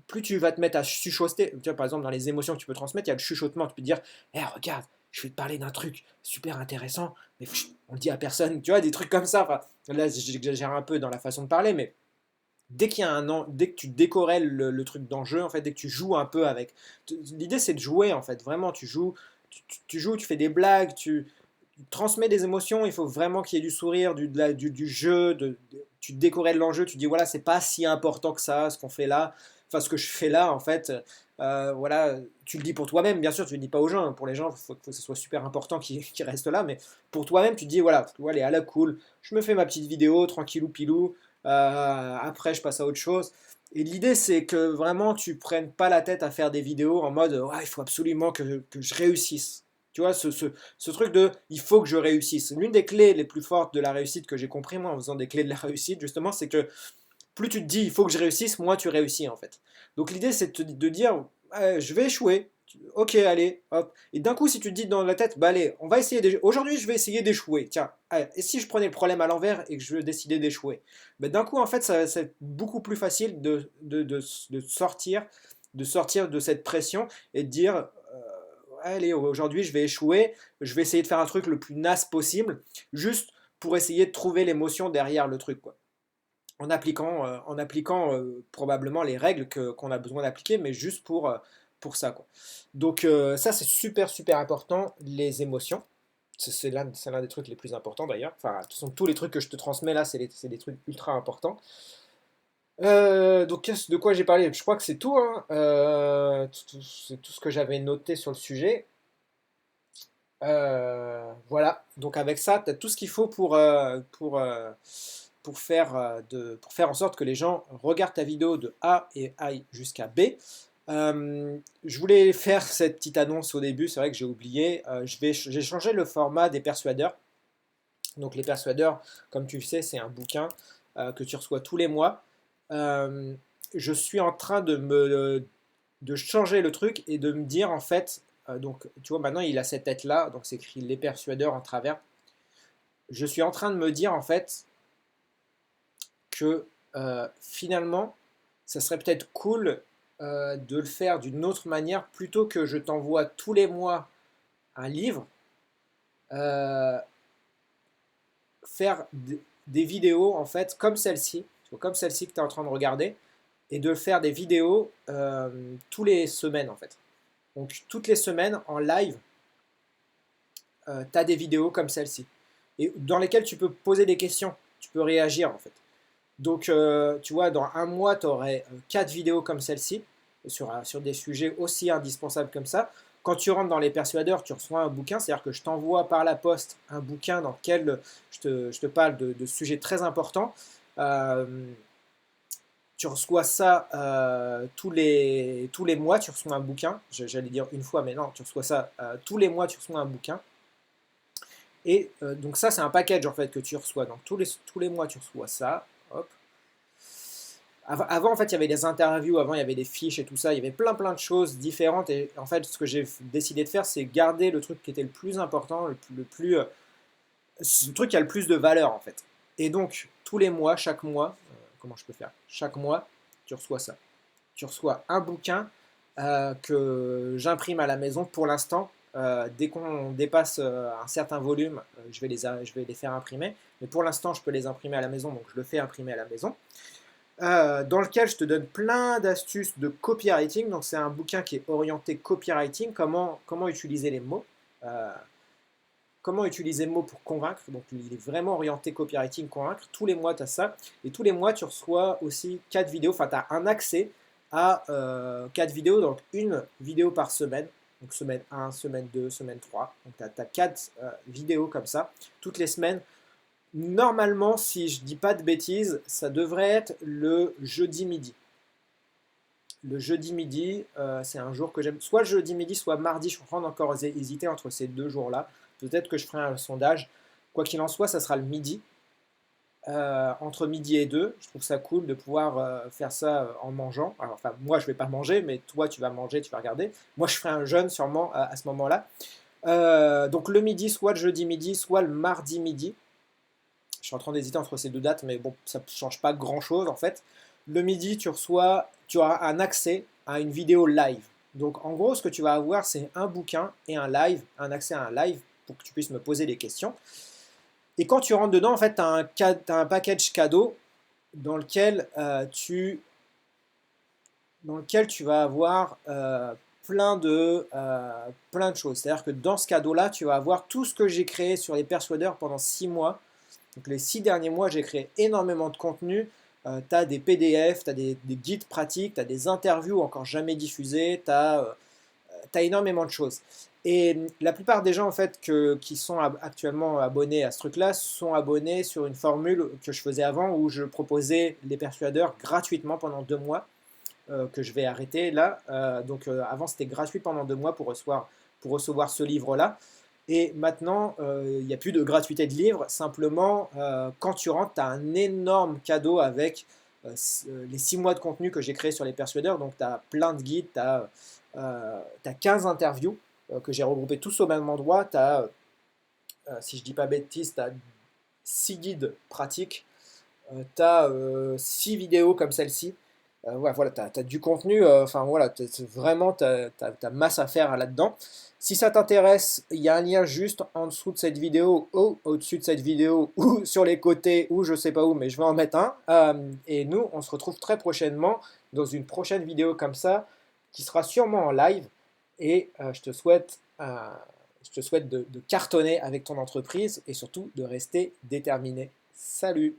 Plus tu vas te mettre à chuchoter, tu vois, par exemple, dans les émotions que tu peux transmettre, il y a le chuchotement, tu peux te dire, hé, regarde, je vais te parler d'un truc super intéressant, mais on le dit à personne, tu vois, des trucs comme ça, enfin, là, j'exagère un peu dans la façon de parler, mais dès que tu décorelles le truc d'enjeu, en fait, dès que tu joues un peu avec, l'idée c'est de jouer, en fait, vraiment, tu joues, tu fais des blagues, tu transmets des émotions, il faut vraiment qu'il y ait du sourire, du jeu, tu décorelles l'enjeu, tu dis voilà, c'est pas si important que ça, ce qu'on fait là, enfin ce que je fais là en fait, voilà, tu le dis pour toi-même, bien sûr, tu le dis pas aux gens, pour les gens, faut que ce soit super important qu'ils restent là, mais pour toi-même, tu te dis voilà, allez, à la cool, je me fais ma petite vidéo, tranquillou pilou, après je passe à autre chose. Et l'idée, c'est que vraiment, tu prennes pas la tête à faire des vidéos en mode, ouais, il faut absolument que je réussisse. Tu vois, ce truc de il faut que je réussisse. L'une des clés les plus fortes de la réussite que j'ai compris, moi, en faisant des clés de la réussite, justement, c'est que plus tu te dis il faut que je réussisse, moins tu réussis, en fait. Donc l'idée, c'est de dire je vais échouer. Ok, allez, hop. Et d'un coup, si tu te dis dans la tête, bah allez, on va essayer d'échouer. Aujourd'hui, je vais essayer d'échouer. Tiens, allez, et si je prenais le problème à l'envers et que je décidais d'échouer, bah, d'un coup, en fait, ça, c'est beaucoup plus facile de sortir de cette pression et de dire allez, aujourd'hui, je vais échouer. Je vais essayer de faire un truc le plus naze possible, juste pour essayer de trouver l'émotion derrière le truc, quoi, en appliquant probablement les règles qu'on a besoin d'appliquer, mais juste pour ça, quoi. Ça, c'est super, super important, les émotions. C'est l'un des trucs les plus importants d'ailleurs. Enfin, de toute façon, tous les trucs que je te transmets là, c'est des trucs ultra importants. De quoi j'ai parlé? Je crois que c'est tout, hein. C'est tout ce que j'avais noté sur le sujet. Voilà, donc avec ça, tu as tout ce qu'il faut pour faire en sorte que les gens regardent ta vidéo de A et aillent jusqu'à B. Je voulais faire cette petite annonce au début, c'est vrai que j'ai oublié. J'ai changé le format des persuadeurs. Donc les persuadeurs, comme tu le sais, c'est un bouquin que tu reçois tous les mois. Euh, je suis en train de changer le truc et de me dire en fait, donc tu vois maintenant il a cette tête là, donc c'est écrit les persuadeurs en travers. Je suis en train de me dire en fait que finalement ça serait peut-être cool de le faire d'une autre manière plutôt que je t'envoie tous les mois un livre, euh, faire des vidéos en fait comme celle-ci, comme celle-ci que tu es en train de regarder, et de faire des vidéos tous les semaines en fait. Donc toutes les semaines en live, tu as des vidéos comme celle-ci, et dans lesquelles tu peux poser des questions, tu peux réagir en fait. Tu vois, dans un mois, tu aurais 4 vidéos comme celle-ci, sur des sujets aussi indispensables comme ça. Quand tu rentres dans les persuadeurs, tu reçois un bouquin, c'est-à-dire que je t'envoie par la poste un bouquin dans lequel je te parle de sujets très importants. Euh, Tu reçois ça tous les mois, tu reçois un bouquin. J'allais dire une fois, mais non, tu reçois ça tous les mois, tu reçois un bouquin. Et donc ça, c'est un package en fait que tu reçois. Donc tous les mois, tu reçois ça. Hop. Avant, en fait, il y avait des interviews, avant, il y avait des fiches et tout ça, il y avait plein de choses différentes. Et en fait, ce que j'ai décidé de faire, c'est garder le truc qui était le plus important, le truc qui a le plus de valeur, en fait. Et donc, tous les mois, chaque mois, comment je peux faire? Chaque mois, tu reçois ça. Tu reçois un bouquin que j'imprime à la maison pour l'instant. Dès qu'on dépasse un certain volume, je vais les faire imprimer. Mais pour l'instant, je peux les imprimer à la maison, donc je le fais imprimer à la maison. Dans lequel je te donne plein d'astuces de copywriting. Donc c'est un bouquin qui est orienté copywriting, comment utiliser les mots. Euh, Comment utiliser le mot pour convaincre. Donc il est vraiment orienté copywriting, convaincre. Tous les mois, tu as ça. Et tous les mois, tu reçois aussi 4 vidéos. Enfin, tu as un accès à 4 vidéos. Donc une vidéo par semaine. Donc semaine 1, semaine 2, semaine 3. Donc tu as 4 vidéos comme ça, toutes les semaines. Normalement, si je dis pas de bêtises, ça devrait être le jeudi midi. Le jeudi midi, c'est un jour que j'aime. Soit le jeudi midi, soit mardi. Je suis en train d'encore hésiter entre ces deux jours-là. Peut-être que je ferai un sondage. Quoi qu'il en soit, ça sera le midi. Entre midi et 2. Je trouve ça cool de pouvoir faire ça en mangeant. Alors, enfin, moi, je vais pas manger, mais toi, tu vas manger, tu vas regarder. Moi, je ferai un jeûne sûrement à ce moment-là. Donc, le midi, soit le jeudi midi, soit le mardi midi. Je suis en train d'hésiter entre ces deux dates, mais bon, ça ne change pas grand-chose en fait. Le midi, tu auras un accès à une vidéo live. Donc en gros, ce que tu vas avoir, c'est un bouquin et un live, un accès à un live pour que tu puisses me poser des questions. Et quand tu rentres dedans, en fait, tu as, un package cadeau dans lequel, tu vas avoir plein de choses. C'est-à-dire que dans ce cadeau-là, tu vas avoir tout ce que j'ai créé sur les persuadeurs pendant 6 mois. Donc les 6 derniers mois, j'ai créé énormément de contenu. Tu as des PDF, tu as des guides pratiques, tu as des interviews encore jamais diffusées, tu as énormément de choses. Et la plupart des gens en fait qui sont actuellement abonnés à ce truc-là sont abonnés sur une formule que je faisais avant où je proposais les persuadeurs gratuitement pendant 2 mois, que je vais arrêter là. Donc avant c'était gratuit pendant 2 mois pour recevoir ce livre-là. Et maintenant, il n'y a plus de gratuité de livre. Simplement, quand tu rentres, tu as un énorme cadeau avec les 6 mois de contenu que j'ai créé sur les persuadeurs. Donc, tu as plein de guides, tu as, 15 interviews que j'ai regroupées tous au même endroit. Tu as, si je dis pas bêtise, tu as 6 guides pratiques. Tu as 6 vidéos comme celle-ci. Ouais, voilà, tu as du contenu, enfin voilà, vraiment, tu as masse à faire là-dedans. Si ça t'intéresse, il y a un lien juste en dessous de cette vidéo ou au-dessus de cette vidéo ou sur les côtés ou je sais pas où, mais je vais en mettre un. Et nous, on se retrouve très prochainement dans une prochaine vidéo comme ça qui sera sûrement en live. Et je te souhaite de cartonner avec ton entreprise et surtout de rester déterminé. Salut!